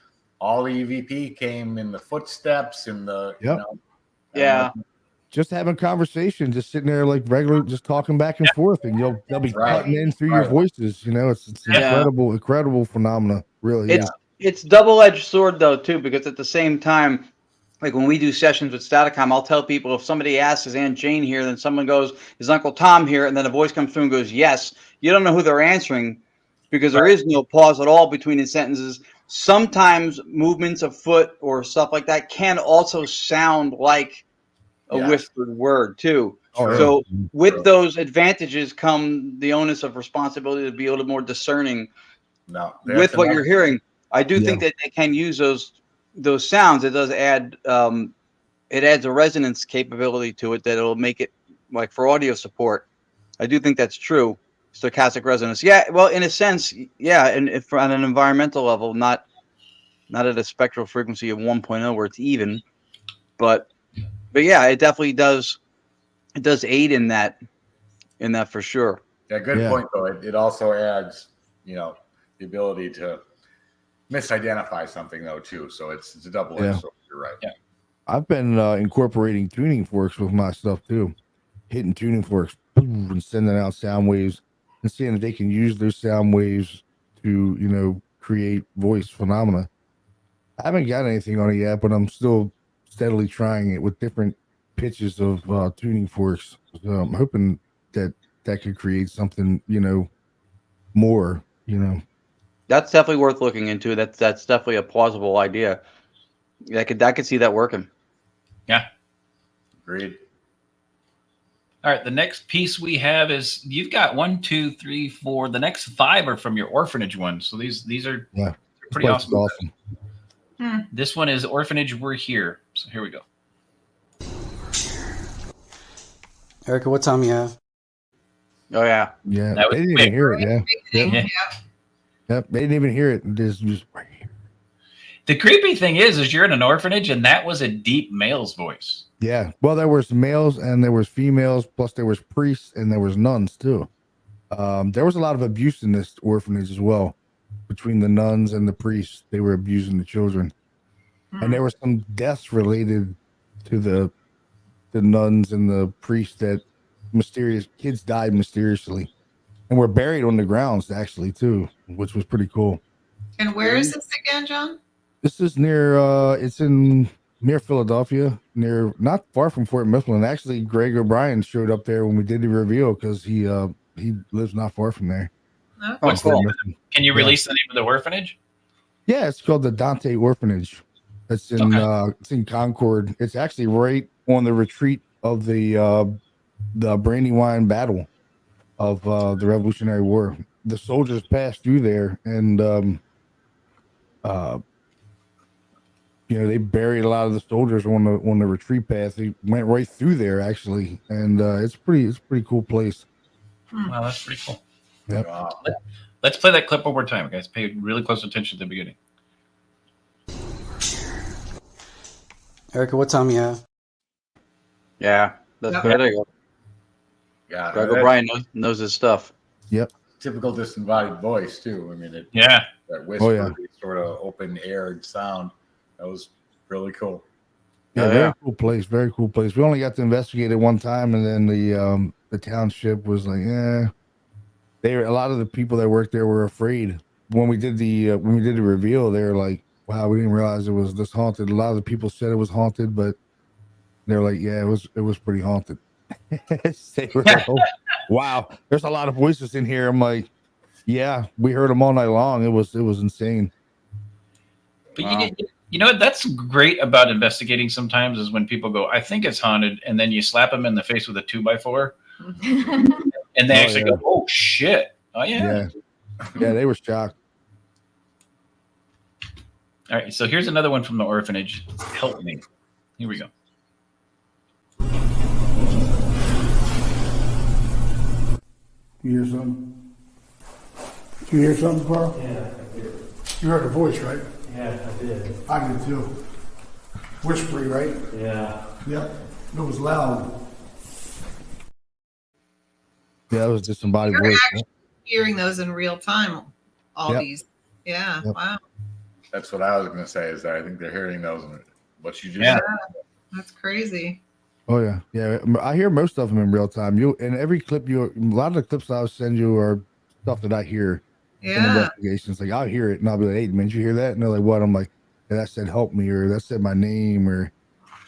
All the EVP came in the footsteps, in the
just having conversation, just sitting there like regular, just talking back and forth, and they'll be cutting in through your voices. It's incredible phenomena. Really,
it's double-edged sword though too, because at the same time, like when we do sessions with Staticom, I'll tell people if somebody asks, "Is Aunt Jane here?" Then someone goes, "Is Uncle Tom here?" And then a voice comes through and goes, "Yes." You don't know who they're answering because there is no pause at all between the sentences. Sometimes movements of foot or stuff like that can also sound like a whispered word too. So with those advantages come the onus of responsibility to be a little more discerning with what you're hearing. I do think that they can use those sounds. It does add it adds a resonance capability to it that it'll make it like for audio support. I do think that's true. Stochastic resonance. Yeah, well, in a sense, and if on an environmental level, not at a spectral frequency of 1.0 where it's even, but yeah, it definitely does. It does aid in that for sure.
Yeah, good point though. It also adds, the ability to misidentify something though too. So it's a double-edged sword. You're right.
Yeah.
I've been incorporating tuning forks with my stuff too, hitting tuning forks and sending out sound waves and seeing if they can use those sound waves to create voice phenomena. I haven't got anything on it yet, but I'm still steadily trying it with different pitches of tuning forks. So I'm hoping that could create something more. You know.
That's definitely worth looking into. That's definitely a plausible idea. I could see that working.
Yeah.
Agreed.
All right. The next piece we have is you've got 1, 2, 3, 4. The next 5 are from your orphanage ones. So these are pretty awesome. This one is Orphanage We're Here. So here we go.
Erica, what time you have?
Oh yeah.
Yeah. They didn't even hear it. Yeah. Yep. They didn't even hear it. Just right here.
The creepy thing is you're in an orphanage, and that was a deep male's voice.
Yeah. Well, there was males and there was females, plus there was priests and there was nuns too. There was a lot of abuse in this orphanage as well. Between the nuns and the priests, they were abusing the children. And there were some deaths related to the nuns and the priests that mysterious kids died mysteriously and were buried on the grounds actually too, which was pretty cool.
And where is this again, John?
This is near it's near Philadelphia, near not far from Fort Mifflin. Actually, Greg O'Brien showed up there when we did the reveal because he lives not far from there.
What's cool. Can you release the name of the orphanage?
Yeah, it's called the Dante Orphanage. It's in Concord. It's actually right on the retreat of the Brandywine Battle of the Revolutionary War. The soldiers passed through there, and they buried a lot of the soldiers on the retreat path. They went right through there actually, and it's a pretty cool place.
Wow, that's pretty cool.
Yep.
Let's play that clip one more time, guys. Pay really close attention at the beginning.
Erica, what time you have?
Yeah, that's good. There you go.
Yeah,
Greg O'Brien knows his stuff.
Yep.
Typical disembodied voice too. I mean, that whisper, sort of open aired sound. That was really cool.
Yeah, very cool place. Very cool place. We only got to investigate it one time, and then the township was like, a lot of the people that worked there were afraid. When we did the reveal, they were like, wow, we didn't realize it was this haunted. A lot of the people said it was haunted, but they're like, yeah, it was pretty haunted. They were like, oh, wow, there's a lot of voices in here. I'm like, yeah, we heard them all night long. It was insane.
But you know what? That's great about investigating sometimes is when people go, I think it's haunted, and then you slap them in the face with a 2x4, and they actually go, oh shit. Oh yeah.
Yeah, they were shocked.
All right, so here's another one from the orphanage. Help me. Here we go.
You hear something? Did you hear something, Carl?
Yeah, I did.
You heard a voice, right?
Yeah, I did.
I did too. Whispery, right?
Yeah.
Yep. It was loud.
Yeah, that was disembodied
You're
voice.
actually hearing those in real time. All these. Yeah.
Yep.
Wow.
That's what I was going to say. Is that I think they're hearing those. What you just
Yeah.
said.
That's crazy.
Oh yeah. I hear most of them in real time. In every clip, a lot of the clips I'll send you are stuff that I hear in investigations. Like I'll hear it and I'll be like, "Hey, man, did you hear that?" And they're like, "What?" I'm like, "Yeah, that said help me," or "That said my name," or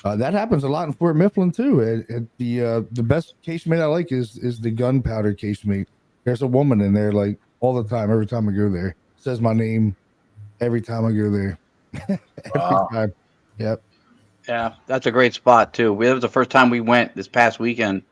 that happens a lot in Fort Mifflin too. The best casemate I like is the gunpowder casemate. There's a woman in there like all the time. Every time I go there, says my name. Every time I go there, every time. Yep.
Yeah, that's a great spot too. That was the first time we went this past weekend.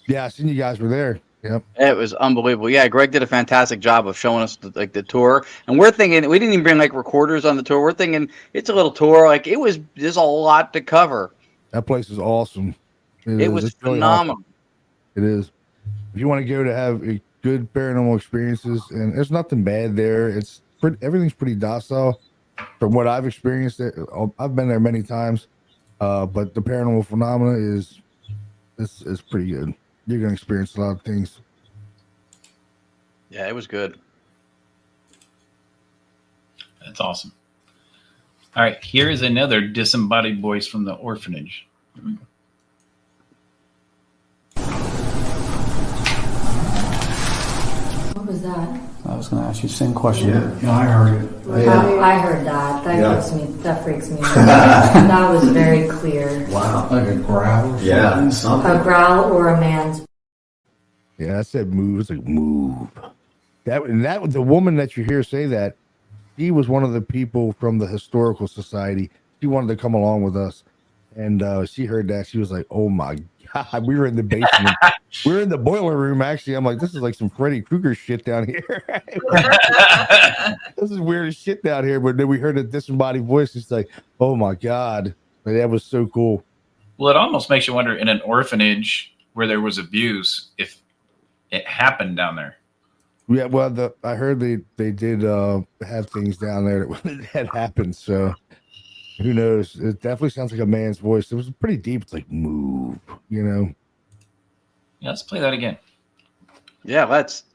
Yeah, I seen you guys were there. Yep.
It was unbelievable. Yeah, Greg did a fantastic job of showing us the tour. And we're thinking we didn't even bring like recorders on the tour. We're thinking it's a little tour. Like there's a lot to cover.
That place is awesome.
It was phenomenal.
Really it is. If you want to go to have a good paranormal experiences, and there's nothing bad there. Everything's pretty docile from what I've experienced. I've been there many times. But the paranormal phenomena is pretty good. You're gonna experience a lot of things.
Yeah, it was good.
That's awesome. All right, here is another disembodied voice from the orphanage.
What was that?
I was going to ask you the same question.
Yeah, I heard it.
I heard that. That freaks me out. That was very clear.
Wow. Like a growl?
Yeah, something.
A growl or a man's.
Yeah, I said move. It's like move. That the woman that you hear say that, she was one of the people from the historical society. She wanted to come along with us, and she heard that. She was like, "Oh my god!" We were in the basement. We were in the boiler room. Actually, I'm like, "This is like some Freddy Krueger shit down here." This is weird as shit down here. But then we heard a disembodied voice. It's like, "Oh my god!" Like, that was so cool.
Well, it almost makes you wonder in an orphanage where there was abuse if it happened down there.
Yeah, well, I heard they did have things down there that had happened. So who knows? It definitely sounds like a man's voice. It was pretty deep. It's like, move, you know.
Yeah, let's play that again.
Yeah, let's.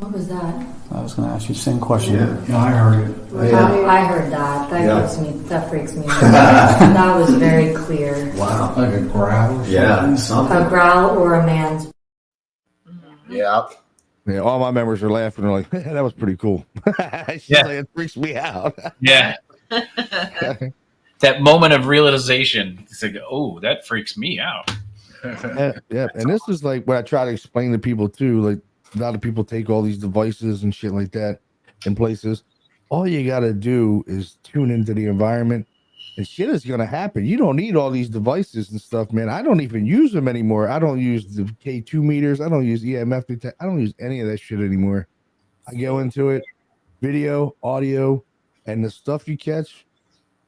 What was that?
I was going to ask you the same question.
Yeah, I heard it.
I heard that. That freaks me out. That was very clear.
Wow. Like a growl?
Yeah.
Something.
A growl or a man's.
Yeah.
Yeah, all my members are laughing. They're like, that was pretty cool. She's like, it freaks me out.
Yeah. That moment of realization. It's like, oh, that freaks me out.
Yeah. And this is like what I try to explain to people too. Like, a lot of people take all these devices and shit like that in places. All you got to do is tune into the environment, and shit is going to happen. You don't need all these devices and stuff, man. I don't even use them anymore. I don't use the K2 meters. I don't use EMF detect. I don't use any of that shit anymore. I go into it, video, audio, and the stuff you catch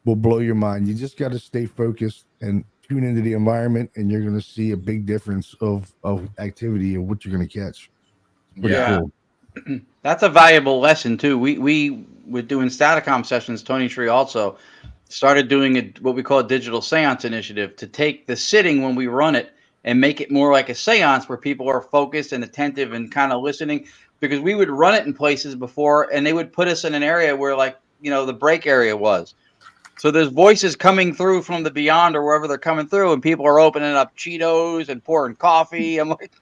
will blow your mind. You just got to stay focused and tune into the environment, and you're going to see a big difference of activity and what you're going to catch. Pretty cool.
That's a valuable lesson too. We were doing Staticom sessions. Tony Tree also started doing what we call a digital seance initiative to take the sitting when we run it and make it more like a seance where people are focused and attentive and kind of listening, because we would run it in places before and they would put us in an area where, like, you know, the break area was. So there's voices coming through from the beyond or wherever they're coming through, and people are opening up Cheetos and pouring coffee. I'm like,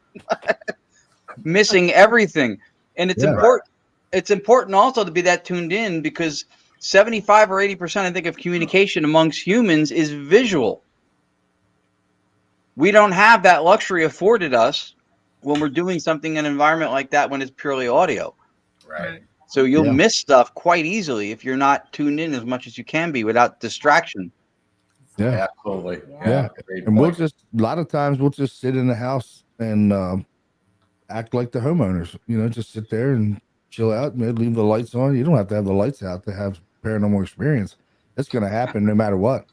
missing everything. And it's important. It's important also to be that tuned in, because 75 or 80%, I think, of communication amongst humans is visual. We don't have that luxury afforded us when we're doing something in an environment like that when it's purely audio.
Right.
So you'll miss stuff quite easily if you're not tuned in as much as you can be without distraction.
Yeah,
absolutely.
Yeah. And we'll just, a lot of times we'll just sit in the house and act like the homeowners, you know, just sit there and chill out, and leave the lights on. You don't have to have the lights out to have paranormal experience. That's going to happen no matter what,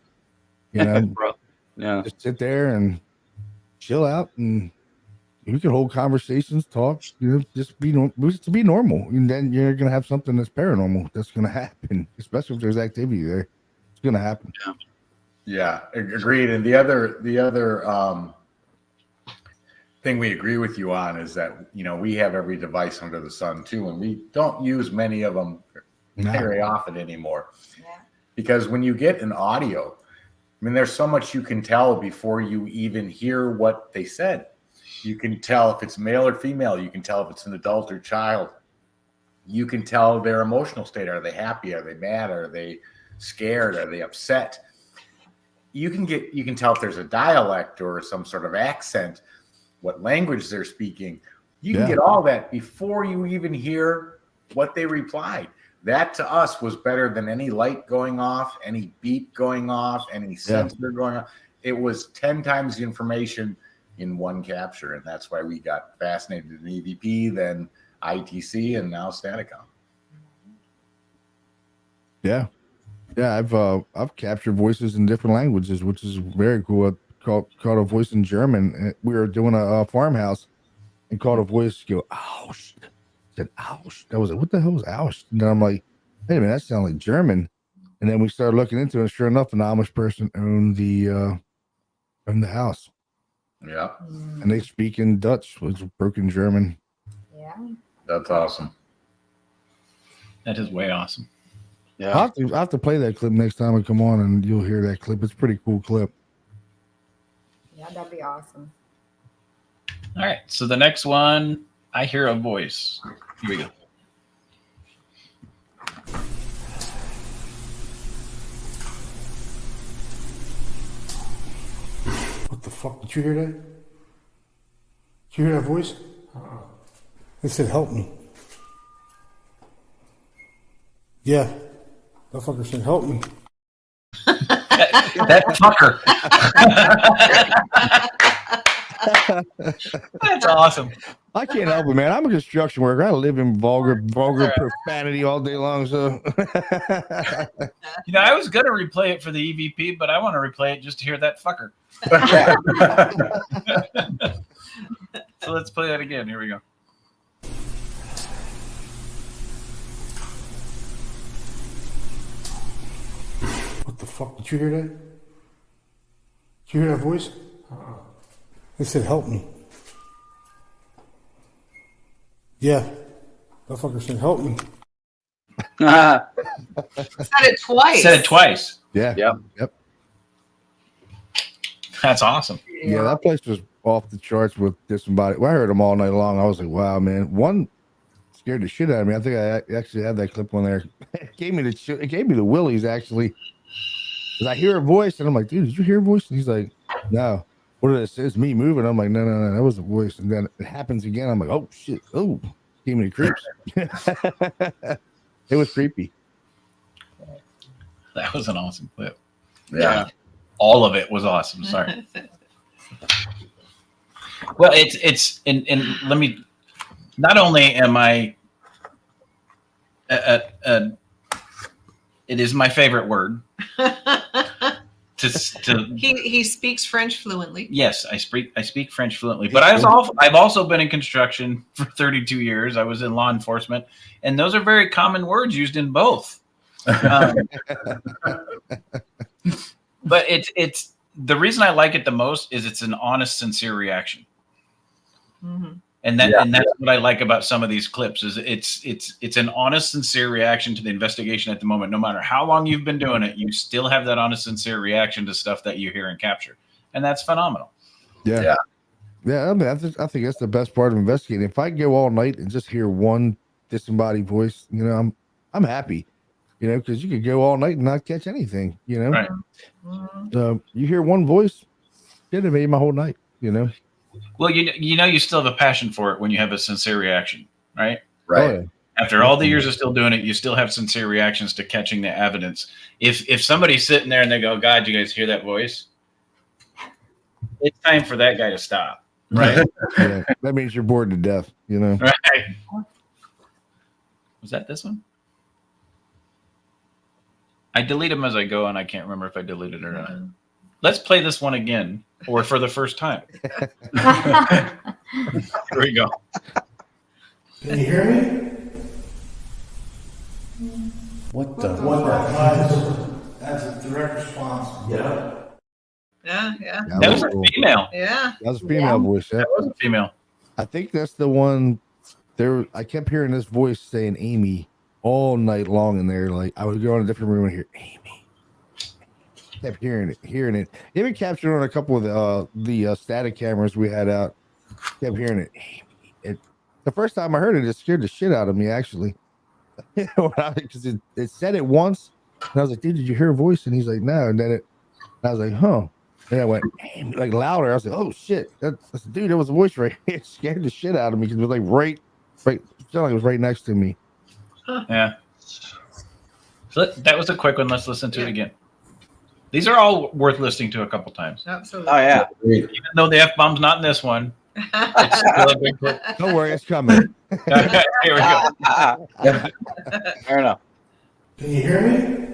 you know.
Yeah,
just sit there and chill out, and you can hold conversations, talk, you know, just be normal, and then you're going to have something that's paranormal that's going to happen, especially if there's activity there. It's going to happen.
Yeah, agreed. And the other thing we agree with you on is that, you know, we have every device under the sun too, and we don't use many of them very often anymore. Because when you get an audio, I mean, there's so much you can tell before you even hear what they said. You can tell if it's male or female. You can tell if it's an adult or child. You can tell their emotional state. Are they happy? Are they mad? Are they scared? Are they upset? You can tell if there's a dialect or some sort of accent, what language they're speaking. You can get all that before you even hear what they replied. That to us was better than any light going off, any beep going off, any sensor going off. It was 10 times the information in one capture, and that's why we got fascinated in EVP, then ITC, and now Staticom.
Yeah, I've captured voices in different languages, which is very cool. I caught a voice in German. We were doing a farmhouse, and caught a voice go, "Ouch!" Said, "Ouch!" That was like, what the hell was "ouch"? And then I'm like, "Wait a minute, that sounds like German." And then we started looking into it, and sure enough, an Amish person owned the house.
Yeah,
and they speak in Dutch, which is broken German.
Yeah,
that's awesome.
That is way awesome.
Yeah,
I'll have to play that clip next time I come on, and you'll hear that clip. It's a pretty cool clip.
yeah, that'd be awesome.
All right, so the next one, I hear a voice. Here we go.
What the fuck? Did you hear that? Did you hear that voice? It said, help me. Yeah. That fucker said, help me.
That fucker. That's awesome.
I can't help it, man. I'm a construction worker. I live in vulgar profanity all day long. So,
I was gonna replay it for the EVP, but I want to replay it just to hear that fucker. So let's play that again. Here we go.
What the fuck? Did you hear that? Did you hear that voice? It said, help me. Yeah. That fucker said, help me.
Said it twice.
Said it twice.
yeah. Yep.
That's awesome.
Yeah, that place was off the charts with disembodied. Well, I heard them all night long. I was like, wow, man. One scared the shit out of me. I think I actually had that clip on there. It gave me the willies, actually. Because I hear a voice, and I'm like, dude, did you hear a voice? And he's like, no. What did it say? It's me moving. I'm like, no, that was a voice. And then it happens again. I'm like, oh, shit. Oh, gave me the creeps. It was creepy.
That was an awesome clip.
Yeah.
All of it was awesome. Sorry. Well, it's and let me. Not only am I. It is my favorite word.
He speaks French fluently.
Yes, I speak French fluently, but I've also been in construction for 32 years. I was in law enforcement, and those are very common words used in both. But it's the reason I like it the most is it's an honest, sincere reaction, and that's what I like about some of these clips is it's an honest, sincere reaction to the investigation at the moment. No matter how long you've been doing it, you still have that honest, sincere reaction to stuff that you hear and capture, and that's phenomenal.
Yeah. I mean, I think that's the best part of investigating. If I go all night and just hear one disembodied voice, I'm happy. Because you could go all night and not catch anything,
Right.
So you hear one voice, it made my whole night,
Well, you still have a passion for it when you have a sincere reaction, right?
Right.
Oh, yeah.
After all the years of still doing it, you still have sincere reactions to catching the evidence. If somebody's sitting there and they go, God, you guys hear that voice? It's time for that guy to stop, right?
Yeah, that means you're bored to death,
Right. Was that this one? I delete them as I go, and I can't remember if I deleted it or not. Let's play this one again, or for the first time. Here we go.
Can you hear me?
What the?
That's a direct response.
Yeah.
Yeah.
That was a female.
Yeah.
That was a female voice. Yeah.
That was a female.
I think that's the one. I kept hearing this voice saying Amy all night long in there. Like I would go in a different room and hear Amy. Kept hearing it. Even captured on a couple of the static cameras we had out. Kept hearing it. Amy. The first time I heard it scared the shit out of me. Actually, because it said it once, and I was like, "Dude, did you hear a voice?" And he's like, "No." And then I was like, "Huh." And I went like louder. I was like, "Oh shit!" I said, "Dude, there was a voice right here." It scared the shit out of me because it was like right. It felt like it was right next to me.
Yeah. So that was a quick one. Let's listen to it again. These are all worth listening to a couple times.
Absolutely.
Oh yeah.
Even though the F-bomb's not in this one, it's still a big clip.
Don't worry, it's coming.
Okay, here we go.
Fair enough.
Can you hear me?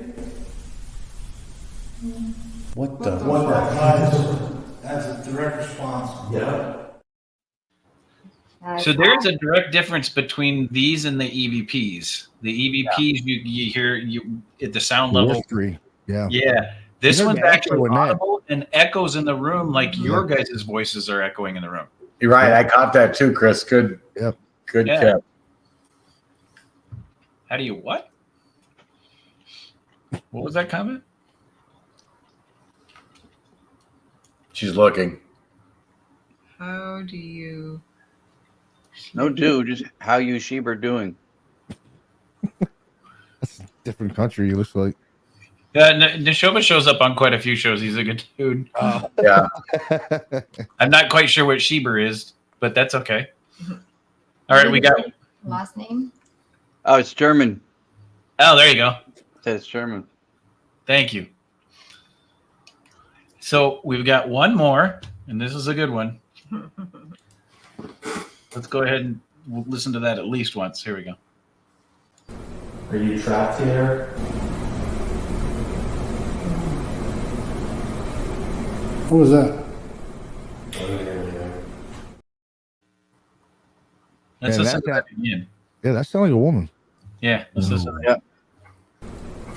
What the?
That's a direct response.
Yeah.
So there's a direct difference between these and the EVPs. The EVPs, you hear at the sound level.
Three. Yeah.
Yeah. This
There's
one's
an echo
actually
in that.
audible and echoes in the room like your guys' voices are echoing in the room.
You're right. I caught that too, Chris. Good.
Yep.
Good
Yeah.
tip.
How do you what? What was that comment?
She's looking.
How do you?
No, dude. Just how you Sheber doing?
That's a different country. It looks like.
Neshoba shows up on quite a few shows. He's a good dude.
Yeah.
I'm not quite sure what Sheber is. but that's okay. All right, we got.
Last name?
Oh, it's German.
Oh, there you go.
It's German.
Thank you. So we've got one more, and this is a good one. Let's go ahead and we'll listen to that at least once. Here we go.
Are you trapped here?
What was that?
Let's
Man,
listen to that again.
Yeah, that sounds like a woman.
Yeah, let's listen.
Yeah.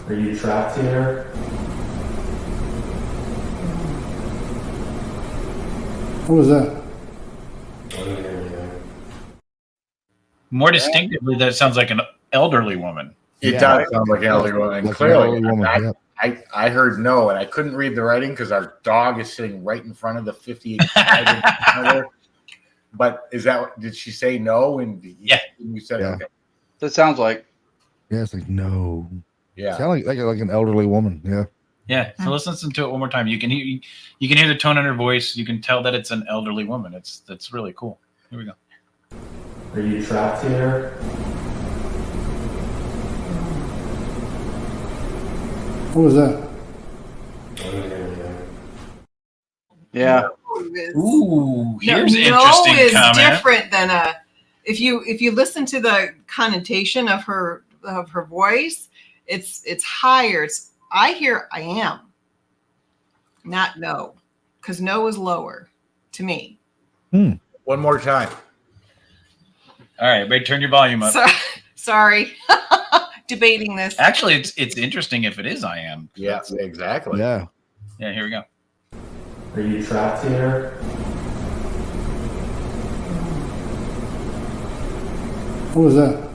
Are you trapped here?
What was that?
More distinctively, that sounds like an elderly woman.
It does sound like an elderly woman.
Like an
Clearly,
elderly woman,
I heard no, and I couldn't read the writing because our dog is sitting right in front of the 58. But did she say no? And you said okay.
That sounds like.
Yeah, it's like no.
Yeah,
sound like an elderly woman. Yeah.
Yeah. So let's listen to it one more time. You can hear the tone in her voice. You can tell that it's an elderly woman. That's really cool. Here we go.
Are you trapped here?
What was that?
Yeah.
Ooh, here's an
no
interesting
is
comment.
different than if you listen to the connotation of her voice, it's higher. I hear I am, not no, because no is lower to me.
One more time.
All right, everybody turn your volume up.
Sorry. Debating this.
Actually, it's interesting if it is I am.
Yeah, exactly.
Yeah.
Yeah, here we go.
Are you trapped here?
What was that?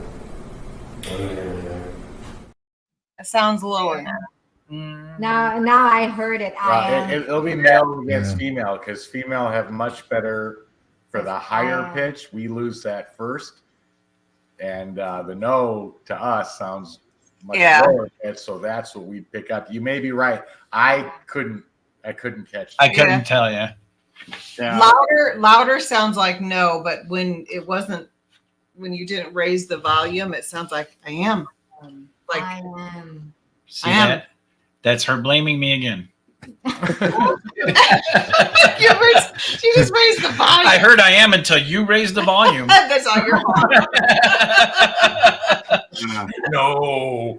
It sounds lower now.
Now I heard it.
It'll be male against female because female have much better for the higher pitch. We lose that first, and the no to us sounds much lower pitch, so that's what we pick up. You may be right. I couldn't catch.
I couldn't tell you.
Yeah.
Louder sounds like no, but when you didn't raise the volume, it sounds like I am. Like
I am.
See that? That's her blaming me again.
She just raised the volume.
I heard I am until you raised the volume.
That's all your fault.
No.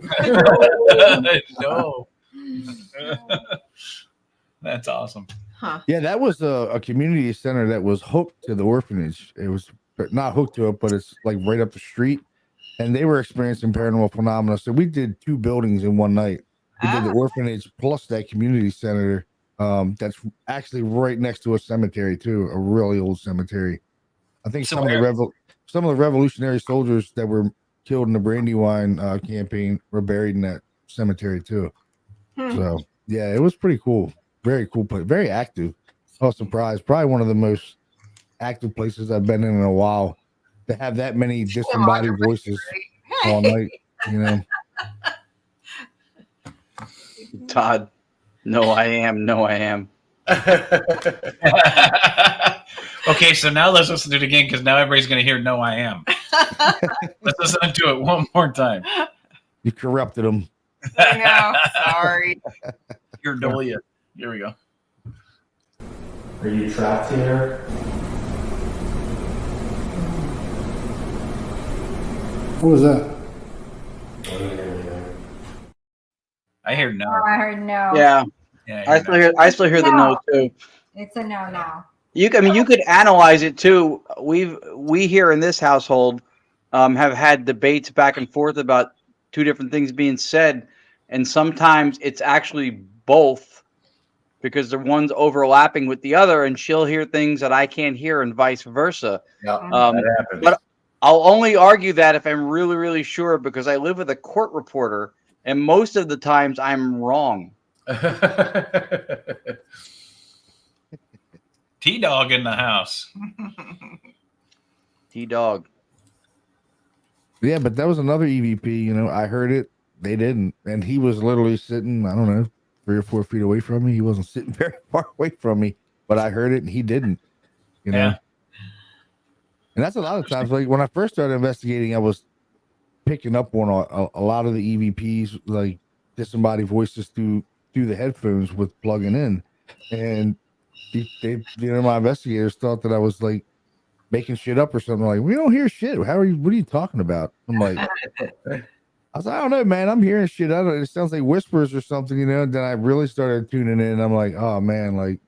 No. That's awesome.
Huh.
Yeah, that was a community center that was hooked to the orphanage. It was not hooked to it, but it's like right up the street. And they were experiencing paranormal phenomena. So we did 2 buildings in one night. We did the orphanage plus that community center. That's actually right next to a cemetery too, a really old cemetery. I think some of the Revolutionary soldiers that were killed in the Brandywine campaign were buried in that cemetery too. So yeah, it was pretty cool. Very cool place. Very active. I was surprised. Probably one of the most active places I've been in a while. To have that many disembodied voices all night, you know.
Todd, no, I am.
Okay, so now let's listen to it again because now everybody's going to hear no, I am. Let's listen to it one more time.
You corrupted them.
I know. Sorry.
You're Dolia. Here we go.
Are you trapped here?
What was that?
I hear no.
Oh, I heard no.
Yeah. I still hear the no too.
It's a no now.
You could analyze it too. We here in this household have had debates back and forth about 2 different things being said, and sometimes it's actually both because the one's overlapping with the other, and she'll hear things that I can't hear, and vice versa.
Yeah, that happens.
But I'll only argue that if I'm really, really sure, because I live with a court reporter, and most of the times I'm wrong.
T-Dog in the house.
T-Dog.
Yeah, but that was another EVP. You know, I heard it. They didn't. And he was literally sitting, I don't know, 3 or 4 feet away from me. He wasn't sitting very far away from me, but I heard it and he didn't. You know? And that's a lot of times. Like when I first started investigating, I was picking up on a lot of the EVPs, like disembodied voices through the headphones with plugging in, and my investigators thought that I was like making shit up or something. Like, we don't hear shit. What are you talking about? I'm like, I was like, I don't know, man. I'm hearing shit. I don't. It sounds like whispers or something, you know. And then I really started tuning in. And I'm like, oh man, like,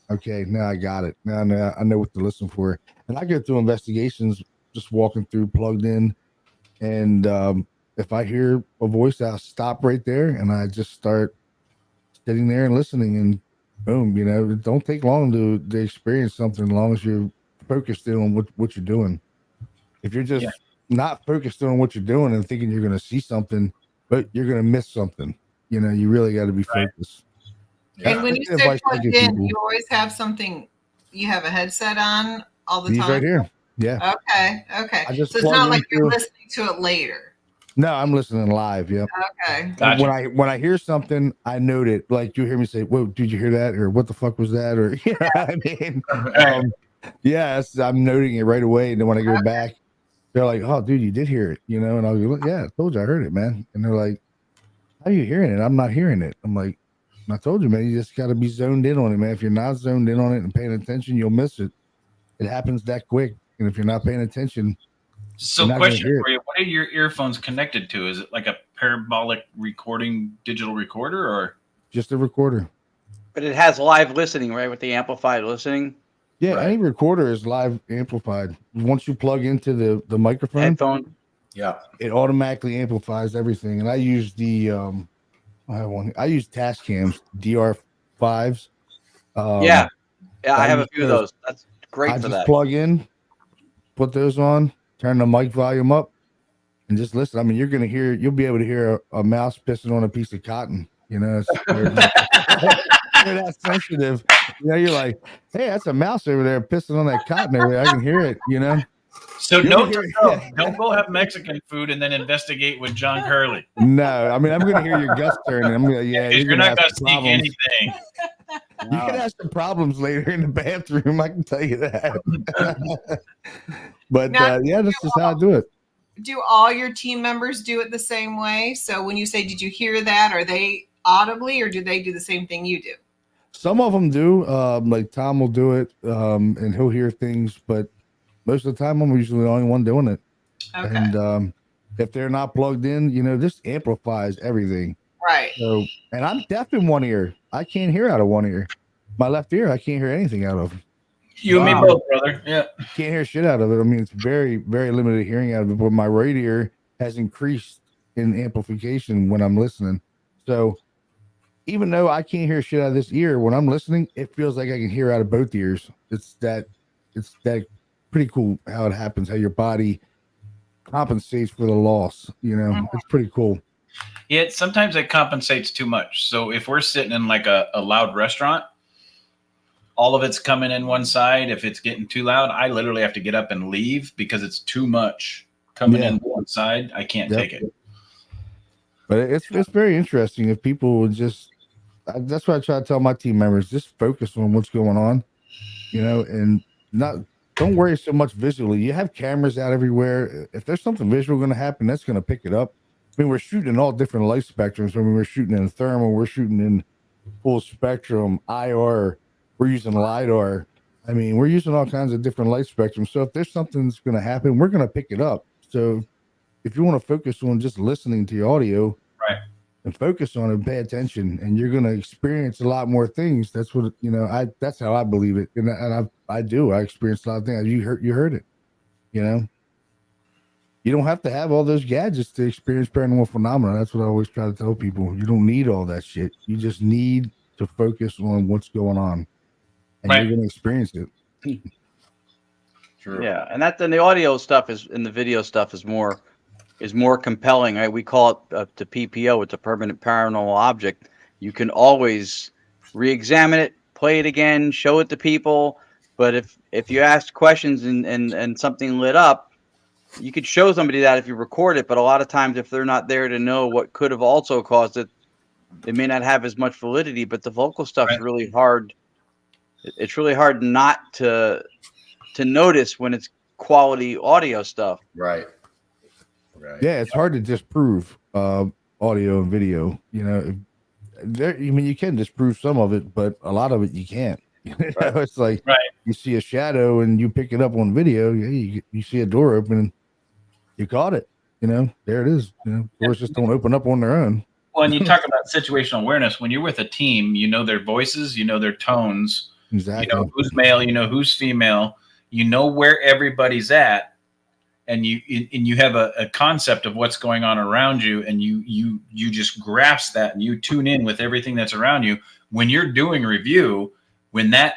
okay, now I got it. Now I know what to listen for. And I go through investigations, just walking through, plugged in, and if I hear a voice, I'll stop right there, and I just start sitting there and listening. And boom, you know, it don't take long to experience something, as long as you're focused in on what you're doing. If you're just not focused on what you're doing and thinking you're going to see something, but you're going to miss something, you know, you really got to be focused.
And when you say plugged in, you always have something, you have a headset on all the time?
Right here. Yeah.
Okay. So it's not like you're listening to it later.
No, I'm listening live. Yep.
Okay.
Gotcha.
When I hear something, I note it. Like you hear me say, "Whoa, did you hear that?" Or "What the fuck was that?" Or you know what I mean, yes, I'm noting it right away. And then when I go back, they're like, "Oh, dude, you did hear it," you know. And I'll go, "Yeah, I told you, I heard it, man." And they're like, "How are you hearing it?" I'm not hearing it. I'm like, "I told you, man. You just got to be zoned in on it, man. If you're not zoned in on it and paying attention, you'll miss it. It happens that quick. And if you're not paying attention."
So question for you, what are your earphones connected to? Is it like a parabolic recording, digital recorder, or?
Just a recorder.
But it has live listening, right? With the amplified listening?
Yeah, right. Any recorder is live amplified. Once you plug into the microphone.
Headphone.
Yeah.
It automatically amplifies everything. And I use the, I use Tascams, DR5s.
Yeah, I have a few of those. That's great for
just
that.
Plug in, put those on, turn the mic volume up, and just listen. I mean, you'll be able to hear a mouse pissing on a piece of cotton. You know, they're that sensitive. You know, you're like, hey, that's a mouse over there pissing on that cotton over there. I can hear it, you know.
So don't go have Mexican food and then investigate with John Curley.
No, I mean, I'm going to hear your guts turning. I'm going to,
you're not going to sneak anything.
You can have some problems later in the bathroom. I can tell you that. But
now,
this is how I do it.
Do all your team members do it the same way? So when you say, did you hear that? Are they audibly, or do they do the same thing you do?
Some of them do. Like Tom will do it, and he'll hear things. But most of the time, I'm usually the only one doing it.
Okay.
And if they're not plugged in, you know, this amplifies everything.
Right.
So, and I'm deaf in one ear. I can't hear out of one ear. My left ear, I can't hear anything out of.
You and me both, brother. Yeah.
Can't hear shit out of it. I mean, it's very, very limited hearing out of it. But my right ear has increased in amplification when I'm listening. So even though I can't hear shit out of this ear, when I'm listening, it feels like I can hear out of both ears. It's that pretty cool how it happens, how your body compensates for the loss. You know, It's pretty cool.
Yeah, sometimes it compensates too much. So if we're sitting in like a loud restaurant, all of it's coming in one side. If it's getting too loud, I literally have to get up and leave because it's too much coming in one side. I can't take it.
But it's very interesting if people would just. That's what I try to tell my team members: just focus on what's going on, you know, and don't worry so much visually. You have cameras out everywhere. If there's something visual going to happen, that's going to pick it up. I mean, we're shooting in all different light spectrums. I mean, we're shooting in thermal, we're shooting in full spectrum, IR. We're using LiDAR. I mean, we're using all kinds of different light spectrums. So if there's something that's going to happen, we're going to pick it up. So if you want to focus on just listening to your audio,
right,
and focus on it, pay attention, and you're going to experience a lot more things. That's what, you know, that's how I believe it. And I do. I experienced a lot of things. You heard it, you know. You don't have to have all those gadgets to experience paranormal phenomena. That's what I always try to tell people. You don't need all that shit. You just need to focus on what's going on, and you're going to experience it.
True. Yeah, and the audio stuff and the video stuff is more compelling, right? We call it the PPO. It's a permanent paranormal object. You can always re-examine it, play it again, show it to people. But if you ask questions and something lit up, you could show somebody that if you record it. But a lot of times, if they're not there to know what could have also caused it, they may not have as much validity. But the vocal stuff is really hard. It's really hard not to notice when it's quality audio stuff.
Right. Right.
Yeah, it's hard to disprove audio and video. You know, I mean, you can disprove some of it, but a lot of it you can't.
Right.
It's like
Right.
you see a shadow and you pick it up on video. You see a door open, and you caught it. You know, there it is. You know, doors just don't open up on their own.
Well, and you talk about situational awareness. When you're with a team, you know their voices, you know their tones,
Exactly.
you know who's male, you know who's female, you know where everybody's at, and you have a concept of what's going on around you, and you just grasp that, and you tune in with everything that's around you. When you're doing review, when that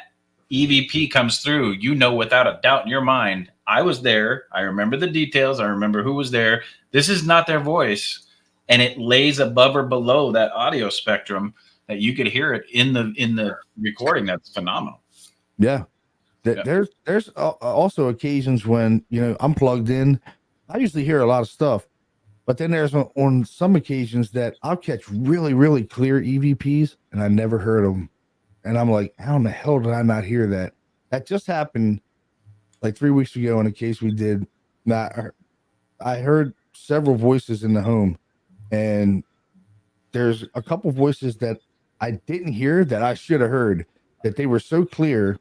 EVP comes through, you know without a doubt in your mind, I was there. I remember the details. I remember who was there. This is not their voice. And it lays above or below that audio spectrum that you could hear it in the recording. That's phenomenal.
Yeah. There's also occasions when, you know, I'm plugged in. I usually hear a lot of stuff, but then there's on some occasions that I'll catch really, really clear EVPs and I never heard them. And I'm like, how in the hell did I not hear that? That just happened like 3 weeks ago in a case we did. I heard several voices in the home, and there's a couple voices that I didn't hear that I should have heard, that they were so clear.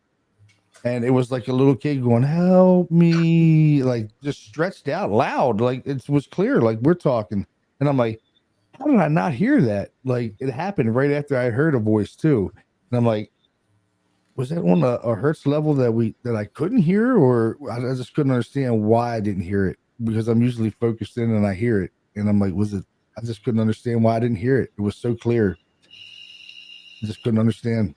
And it was like a little kid going, help me, like just stretched out loud. Like it was clear, like we're talking. And I'm like, how did I not hear that? Like it happened right after I heard a voice too. And I'm like, was that on a hertz level that I couldn't hear, or I just couldn't understand why I didn't hear it, because I'm usually focused in and I hear it. And I'm like, I just couldn't understand why I didn't hear it. It was so clear. I just couldn't understand.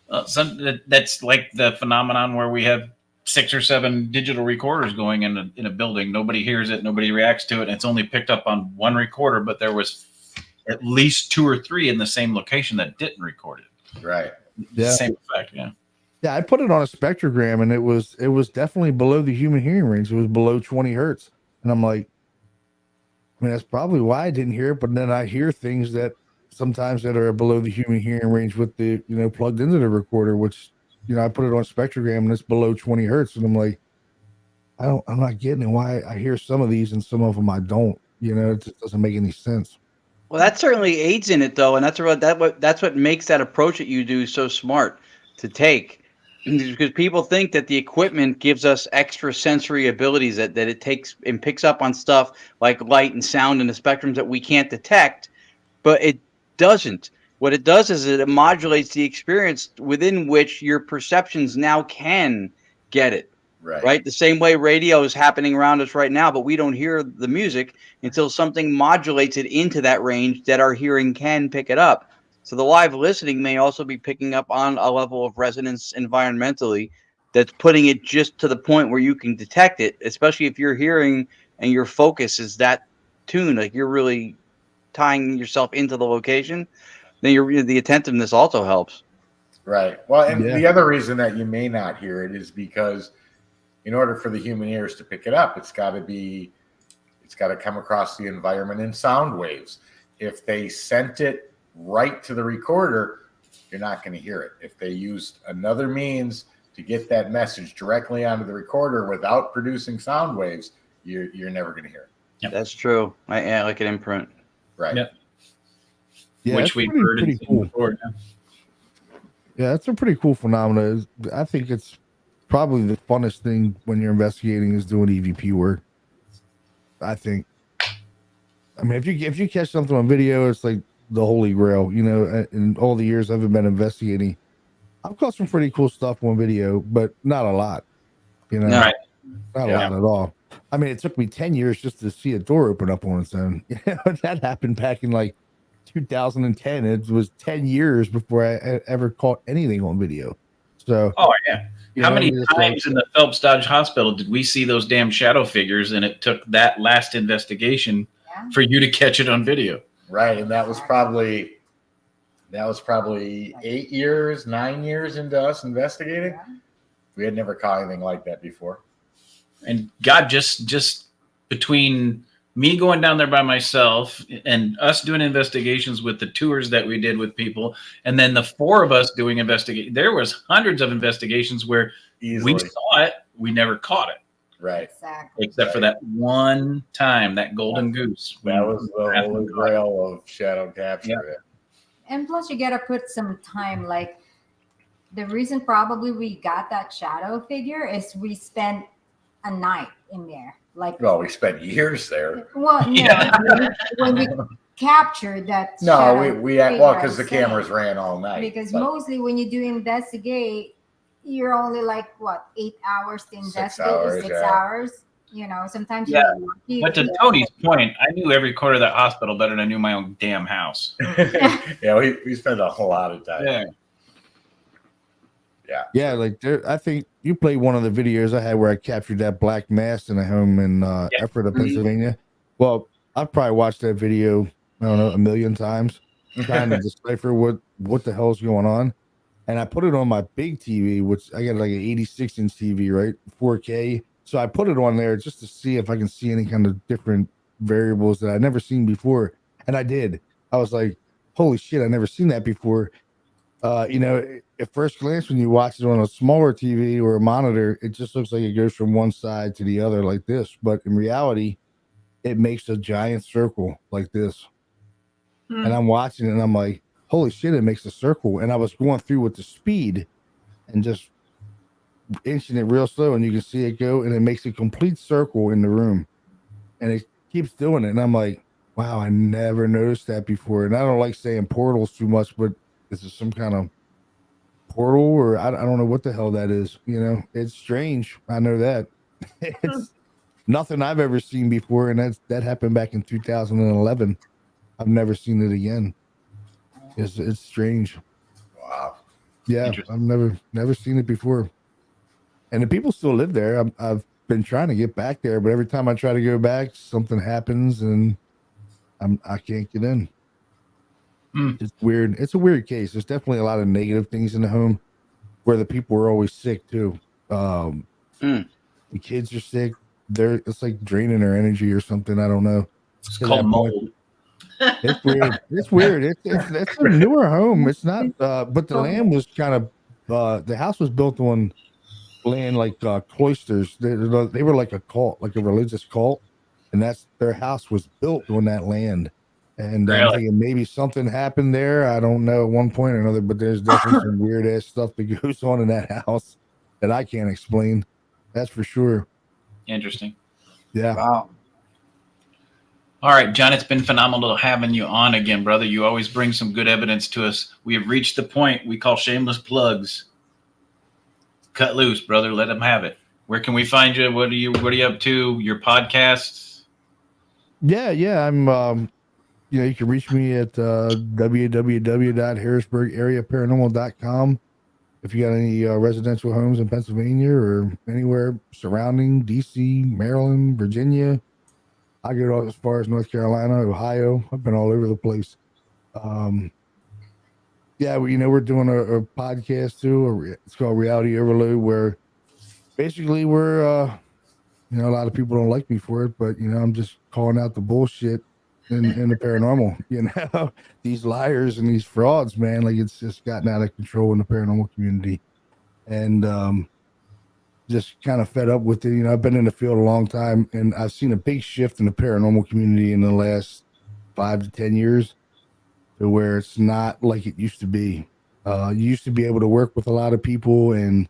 That's like the phenomenon where we have 6 or 7 digital recorders going in a building. Nobody hears it. Nobody reacts to it. And it's only picked up on one recorder, but there was at least 2 or 3 in the same location that didn't record it.
Right.
Yeah.
Same effect. Yeah.
Yeah. I put it on a spectrogram, and it was definitely below the human hearing range. It was below 20 hertz. And I'm like, I mean, that's probably why I didn't hear it. But then I hear things that sometimes that are below the human hearing range with the, you know, plugged into the recorder, which, you know, I put it on spectrogram and it's below 20 hertz. And I'm like, I'm not getting it. Why I hear some of these and some of them I don't, you know, it just doesn't make any sense.
Well, that certainly aids in it, though, and that's what makes that approach that you do so smart to take, because people think that the equipment gives us extra sensory abilities that it takes and picks up on stuff like light and sound and the spectrums that we can't detect, but it doesn't. What it does is it modulates the experience within which your perceptions now can get it. Right. The same way radio is happening around us right now, but we don't hear the music until something modulates it into that range that our hearing can pick it up. So the live listening may also be picking up on a level of resonance environmentally that's putting it just to the point where you can detect it, especially if you're hearing and your focus is that tuned, like you're really tying yourself into the location, then the attentiveness also helps.
Right. Well, and the other reason that you may not hear it is because in order for the human ears to pick it up, it's got to come across the environment in sound waves. If they sent it right to the recorder, you're not going to hear it. If they used another means to get that message directly onto the recorder without producing sound waves, you're never going to hear it.
Yep.
That's true. Like an imprint.
Right.
Yep.
Yeah,
Which we've heard
pretty cool.
before.
Yeah, that's a pretty cool phenomenon. I think it's probably the funnest thing when you're investigating is doing EVP work. I think. I mean, if you catch something on video, it's like the holy grail. You know, in all the years I've been investigating, I've caught some pretty cool stuff on video, but not a lot. You know,
Right.
Not a lot at all. I mean, it took me 10 years just to see a door open up on its own. That happened back in like 2010. It was 10 years before I ever caught anything on video. So,
oh yeah. How many times in the Phelps Dodge Hospital did we see those damn shadow figures, and it took that last investigation for you to catch it on video?
Right, and that was probably 8 years, 9 years into us investigating. Yeah. We had never caught anything like that before.
And God, just between me going down there by myself and us doing investigations with the tours that we did with people, and then the 4 of us doing investigation, there was hundreds of investigations where we saw it, we never caught it.
Right.
Exactly.
Except for that one time, that golden goose.
That was the holy grail of shadow capture.
And plus, you gotta put some time. Like, the reason probably we got that shadow figure is we spent a night in there. Like,
Well, we spent years there.
well, no,
Yeah.
when we captured that.
No,
shadow
we had,
figure,
well, because the
I'm saying.
cameras ran all night.
Because
but
mostly when you do investigate, you're only like what, 8 hours to investigate,
hours,
6
yeah.
hours. You know, sometimes
Yeah.
you're lucky.
But to Tony's point, I knew every corner of that hospital better than I knew my own damn house.
yeah, we spent a whole lot of time.
Yeah.
Yeah, like there, I think you played one of the videos I had where I captured that black mass in a home in Ephrata, Pennsylvania. Well, I've probably watched that video, I don't know, 1 million times, trying to decipher what the hell's going on. And I put it on my big TV, which I got like an 86-inch TV, right? 4K. So I put it on there just to see if I can see any kind of different variables that I'd never seen before. And I did. I was like, holy shit, I've never seen that before. You know, at first glance, when you watch it on a smaller TV or a monitor, it just looks like it goes from one side to the other like this. But in reality, it makes a giant circle like this. And I'm watching it and I'm like, holy shit, it makes a circle. And I was going through with the speed and just inching it real slow, and you can see it go, and it makes a complete circle in the room. And it keeps doing it. And I'm like, wow, I never noticed that before. And I don't like saying portals too much, but this is some kind of portal, or I don't know what the hell that is. You know, it's strange. I know that. It's nothing I've ever seen before, and that happened back in 2011. I've never seen it again. It's strange.
Wow.
Yeah, I've never seen it before. And the people still live there. I've been trying to get back there, but every time I try to go back, something happens, and I can't get in. It's weird. It's a weird case. There's definitely a lot of negative things in the home, where the people are always sick too. The kids are sick. It's like draining their energy or something. I don't know.
It's called mold.
It's weird. It's weird. It's a newer home. It's not. But the land was kind of. The house was built on land like cloisters. They were like a cult, like a religious cult, and their house was built on that land. And I'm thinking maybe something happened there. I don't know at one point or another, but there's definitely some weird ass stuff that goes on in that house that I can't explain. That's for sure.
Interesting.
Yeah.
Wow.
All right, John, it's been phenomenal having you on again, brother. You always bring some good evidence to us. We have reached the point we call shameless plugs. Cut loose, brother. Let them have it. Where can we find you? What are you up to? Your podcasts?
Yeah. I'm you can reach me at www.harrisburgareaparanormal.com. If you got any residential homes in Pennsylvania or anywhere surrounding DC, Maryland, Virginia, I go as far as North Carolina, Ohio. I've been all over the place. Yeah, we're doing a podcast too. It's called Reality Overload, where basically we're, a lot of people don't like me for it, but I'm just calling out the bullshit in the paranormal. These liars and these frauds, man. Like, it's just gotten out of control in the paranormal community, and just kind of fed up with it. I've been in the field a long time, and I've seen a big shift in the paranormal community in the last 5 to 10 years, to where it's not like it used to be. You used to be able to work with a lot of people and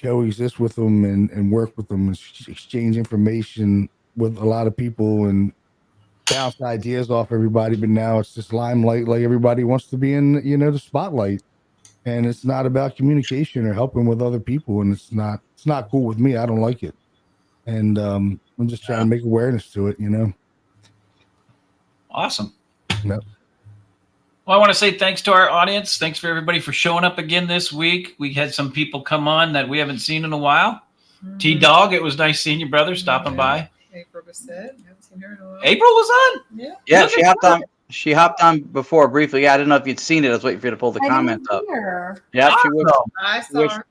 coexist with them and work with them and exchange information with a lot of people and bounce ideas off everybody. But now it's just limelight. Like, everybody wants to be in, the spotlight, and it's not about communication or helping with other people. And it's not cool with me. I don't like it. And I'm just trying to make awareness to it,
Awesome.
Yep.
Well, I want to say thanks to our audience. Thanks for everybody for showing up again this week. We had some people come on that we haven't seen in a while. T-Dog, it was nice seeing you, brother, stopping by.
April Bassett. Haven't seen her in a while.
April was on?
Yeah.
Yeah, she hopped on. She hopped on before briefly. Yeah, I didn't know if you'd seen it. I was waiting for you to pull the comment up. Yeah, she wished,
I saw her.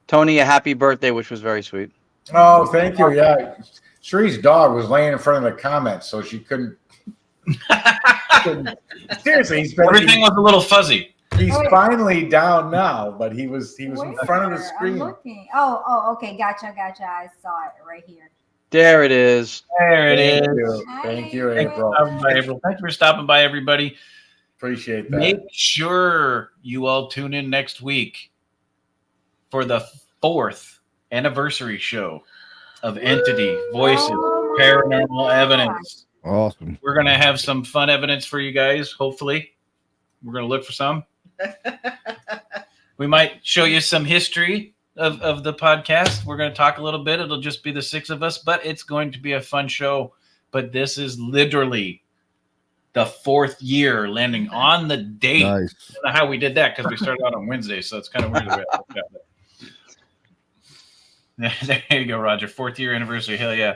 Tony a happy birthday, which was very sweet.
Oh, thank you. Yeah, Sheree's dog was laying in front of the comments, so she couldn't. Seriously,
everything was a little fuzzy.
He's
Wait.
finally down now, but he was in front of the
Where?
screen.
I'm looking. Oh, okay. Gotcha. I saw it right here.
There it is.
There it
Thank
is.
you.
Hi,
Thank you,
April.
April.
Thanks for stopping by, everybody.
Appreciate that.
Make sure you all tune in next week for the 4th anniversary show of Entity Voices Paranormal Evidence.
Awesome.
We're going to have some fun evidence for you guys, hopefully. We're going to look for some. We might show you some history of the podcast. We're going to talk a little bit. It'll just be the 6 of us, but it's going to be a fun show. But this is literally the 4th year landing on the date.
Nice.
I don't know how we did that because we started out on Wednesday, so it's kind of weird. There you go, Roger. 4th year anniversary. Hell yeah.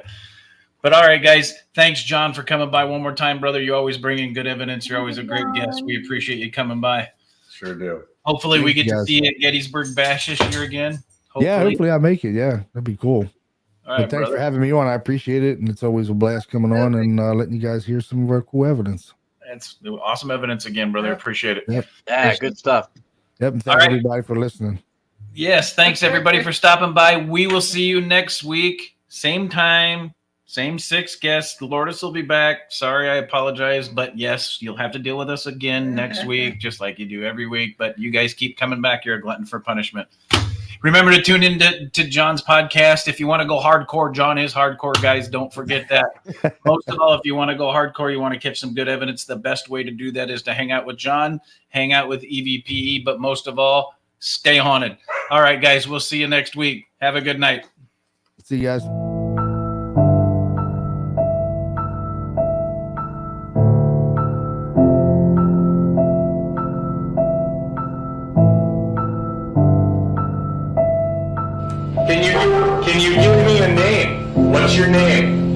But all right, guys. Thanks, John, for coming by one more time, brother. You always bring in good evidence. You're always a great guest. We appreciate you coming by.
Sure do.
Hopefully we get to
Yes.
see you at Gettysburg Bash this year again.
Yeah, hopefully I make it. Yeah, that'd be cool.
All right,
But thanks
brother.
for having me on. I appreciate it, and it's always a blast coming on and letting you guys hear some of our cool evidence.
That's awesome evidence again, brother. Appreciate it.
Yep.
Yeah, good stuff.
Yep. And
All
thanks
right.
everybody for listening.
Yes, thanks everybody for stopping by. We will see you next week. Same time, same 6 guests. Lourdes will be back. Sorry, I apologize. But yes, you'll have to deal with us again next week, just like you do every week. But you guys keep coming back. You're a glutton for punishment. Remember to tune in to John's podcast. If you want to go hardcore, John is hardcore, guys. Don't forget that. Most of all, if you want to go hardcore, you want to catch some good evidence, the best way to do that is to hang out with John, hang out with EVPE, but most of all, stay haunted. All right, guys, we'll see you next week. Have a good night.
See you guys.
Can you give me a name? What's your name?